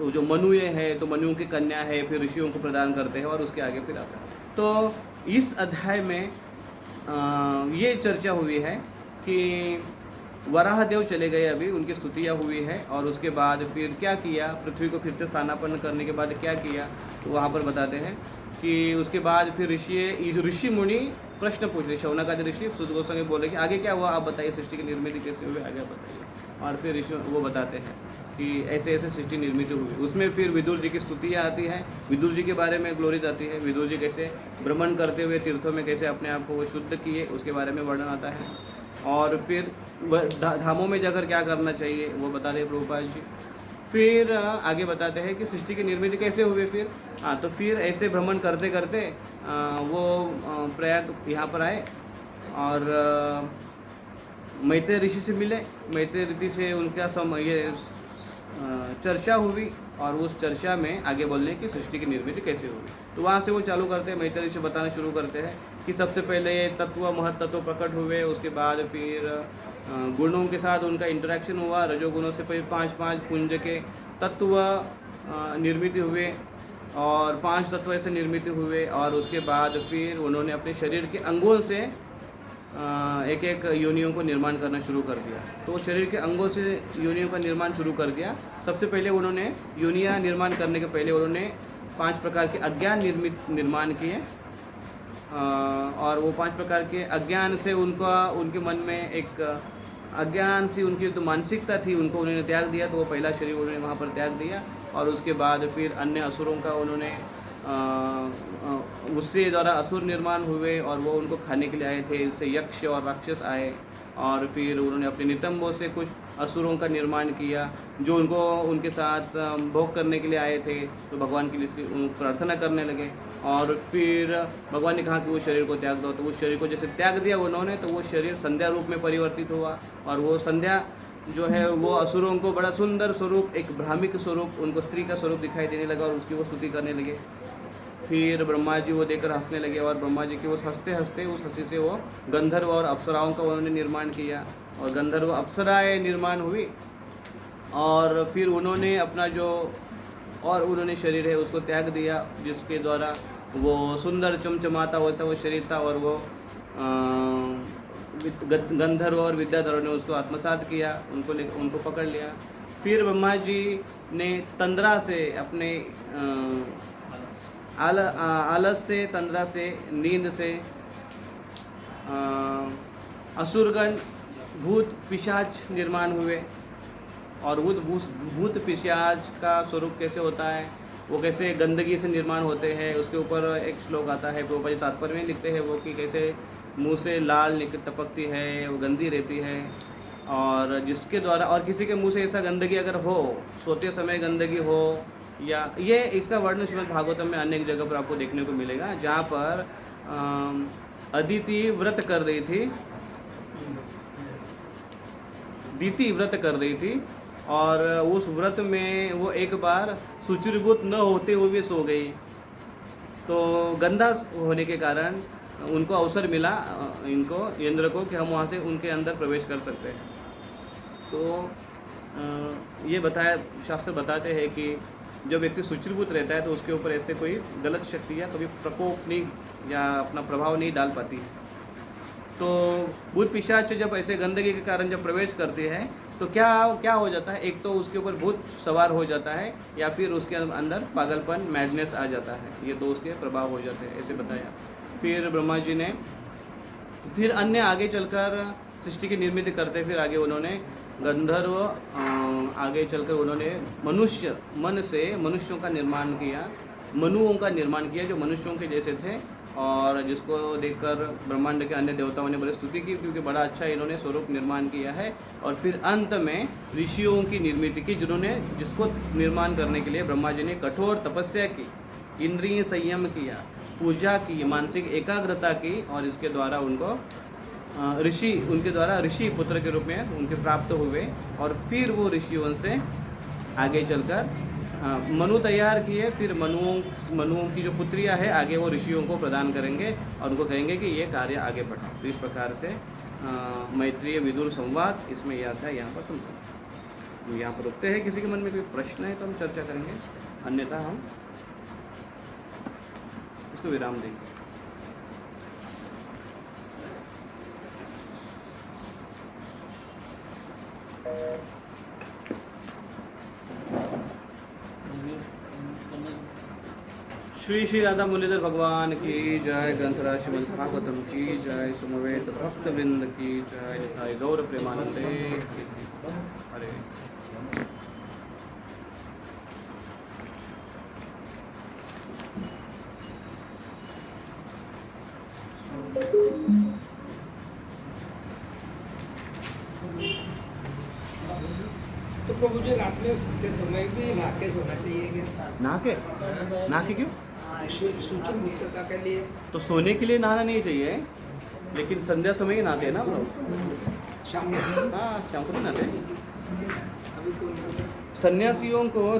जो मनुए है तो मनुओं की कन्या है, फिर ऋषियों को प्रदान करते हैं, और उसके आगे फिर आता है। तो इस अध्याय में ये चर्चा हुई है कि वराह देव चले गए, अभी उनकी स्तुतियाँ हुई है, और उसके बाद फिर क्या किया, पृथ्वी को फिर से स्थानापन्न करने के बाद क्या किया, तो वहाँ पर बताते हैं कि उसके बाद फिर ऋषि मुनि प्रश्न पूछ रहे, शौनकादि ऋषि सुत गोस्वामी बोले कि आगे क्या हुआ, आप बताइए, सृष्टि की निर्मित कैसे हुई, आगे बताइए। और फिर ऋषि वो बताते हैं कि ऐसे ऐसे सृष्टि निर्मित हुई। उसमें फिर विदुर जी की स्तुतियाँ आती हैं, विदुर जी के बारे में ग्लोरीज आती है, विदुर जी कैसे भ्रमण करते हुए तीर्थों में कैसे अपने आप को शुद्ध किए, उसके बारे में वर्णन आता है। और फिर धामों में जाकर क्या करना चाहिए वो बता रहे प्रभुपाद जी। फिर आगे बताते हैं कि सृष्टि की निर्मित कैसे हुई। फिर तो फिर ऐसे भ्रमण करते करते वो प्रयाग यहाँ पर आए और मैत्रेय ऋषि से मिले। मैत्रेय ऋषि से उनका ये चर्चा हुई, और उस चर्चा में आगे बोलने की सृष्टि की निर्मित कैसे हुई। तो वहाँ से वो चालू करते हैं, मैत्रेय ऋषि बताना शुरू करते हैं कि सबसे पहले ये तत्व महत्त्व प्रकट हुए, उसके बाद फिर गुणों के साथ उनका इंटरेक्शन हुआ, रजोगुणों से फिर 5 पुंज के तत्व निर्मित हुए, और 5 तत्व ऐसे निर्मित हुए, और उसके बाद फिर उन्होंने अपने शरीर के अंगों से एक एक योनियों को निर्माण करना शुरू कर दिया। तो शरीर के अंगों से योनियों का निर्माण शुरू कर दिया। सबसे पहले उन्होंने योनियाँ निर्माण करने के पहले उन्होंने 5 प्रकार के अज्ञान निर्माण किए, और वो 5 प्रकार के अज्ञान से उनके मन में एक अज्ञान सी उनकी जो मानसिकता थी उनको उन्होंने त्याग दिया। तो वो पहला शरीर उन्होंने वहाँ पर त्याग दिया, और उसके बाद फिर अन्य असुरों का उन्होंने उससे द्वारा असुर निर्माण हुए, और वो उनको खाने के लिए आए थे। इससे यक्ष और राक्षस आए, और फिर उन्होंने अपने नितंबों से कुछ असुरों का निर्माण किया जो उनको उनके साथ भोग करने के लिए आए थे। तो भगवान के लिए प्रार्थना करने लगे, और फिर भगवान ने कहा कि वो शरीर को त्याग दो। तो उस शरीर को जैसे त्याग दिया उन्होंने, तो वो शरीर संध्या रूप में परिवर्तित हुआ, और वो संध्या जो है वो असुरों को बड़ा सुंदर स्वरूप, एक भ्रामिक स्वरूप, उनको स्त्री का स्वरूप दिखाई देने लगा, और उसकी वो स्तुति करने लगे। फिर ब्रह्मा जी वो देखकर हंसने लगे, और ब्रह्मा जी की उस हंसते हंसते उस हंसी से वो गंधर्व और अप्सराओं का उन्होंने निर्माण किया, और गंधर्व अप्सराएँ निर्माण हुई। और फिर उन्होंने अपना जो और उन्होंने शरीर है उसको त्याग दिया, जिसके द्वारा वो सुंदर चमचमाता वैसा वो शरीर था, और वो गंधर्व और विद्याधरों ने उसको आत्मसात किया, उनको पकड़ लिया। फिर ब्रह्मा जी ने तंद्रा से अपने आलस से, तंद्रा से, नींद से असुरगण, भूत पिशाच निर्माण हुए। और भूत पिशाच का स्वरूप कैसे होता है, वो कैसे गंदगी से निर्माण होते हैं। उसके ऊपर एक श्लोक आता है, प्रभुपाद जी तात्पर्य में लिखते हैं वो कि कैसे मुंह से लाल टपकती है, वो गंदी रहती है, और जिसके द्वारा, और किसी के मुंह से ऐसा गंदगी अगर हो, सोते समय गंदगी हो, या ये इसका वर्णन श्रीमद् भागवतम में अनेक जगह पर आपको देखने को मिलेगा, जहाँ पर अदिति व्रत कर रही थी, दीति व्रत कर रही थी, और उस व्रत में वो एक बार शुचिर्भूत न होते हुए भी सो गई। तो गंदा होने के कारण उनको अवसर मिला, इनको इंद्र को, कि हम वहाँ से उनके अंदर प्रवेश कर सकते हैं। तो ये बताया, शास्त्र बताते हैं कि जो व्यक्ति शुचिर्भूत रहता है तो उसके ऊपर ऐसे कोई गलत शक्ति या कभी प्रकोप नहीं या अपना प्रभाव नहीं डाल पाती। तो भूत पिशाच जब ऐसे गंदगी के कारण जब प्रवेश करते हैं तो क्या हो जाता है, एक तो उसके ऊपर भूत सवार हो जाता है, या फिर उसके अंदर पागलपन, मैडनेस आ जाता है। ये तो उसके प्रभाव हो जाते हैं, ऐसे बताया। फिर ब्रह्मा जी ने फिर अन्य आगे चलकर सृष्टि की निर्मित करते, फिर आगे उन्होंने गंधर्व, आगे चलकर उन्होंने मनुष्य, मन से मनुष्यों का निर्माण किया, मनुओं का निर्माण किया जो मनुष्यों के जैसे थे, और जिसको देखकर ब्रह्मांड के अन्य देवताओं ने बड़ी स्तुति की, क्योंकि बड़ा अच्छा इन्होंने स्वरूप निर्माण किया है। और फिर अंत में ऋषियों की निर्मित की, जिसको निर्माण करने के लिए ब्रह्मा जी ने कठोर तपस्या की, इंद्रिय संयम किया, पूजा की, मानसिक एकाग्रता की, और इसके द्वारा उनको उनके द्वारा ऋषि पुत्र के रूप में उनके प्राप्त हुए। और फिर वो ऋषियों से आगे चलकर मनु तैयार किए, फिर मनुओं की जो पुत्रियां है आगे वो ऋषियों को प्रदान करेंगे और उनको कहेंगे कि ये कार्य आगे बढ़ाओ। तो इस प्रकार से मैत्रेय विदुर संवाद इसमें यह था, यहाँ पर समझो। यहाँ पर रुकते हैं, किसी के मन में कोई प्रश्न है तो हम चर्चा करेंगे, अन्यथा हम इसको विराम देंगे। श्री श्री राधा मुरलीधर भगवान की जय, ग्रंथराज श्रीमद् भागवतम की जय, समवेत भक्त वृंद की जय, निताय गौर प्रेमानंदे की जय। हरे तो प्रभु जी रात में सोते समय भी नहा के सोना चाहिए क्या? नहा के क्यों? सूचन मुक्तता के लिए। तो सोने के लिए नहाना नहीं चाहिए, लेकिन संध्या समय ही नहाते हैं ना हम लोग। शाम में? हाँ, शाम को भी नहाते हैं। अभी तो सन्यासियों को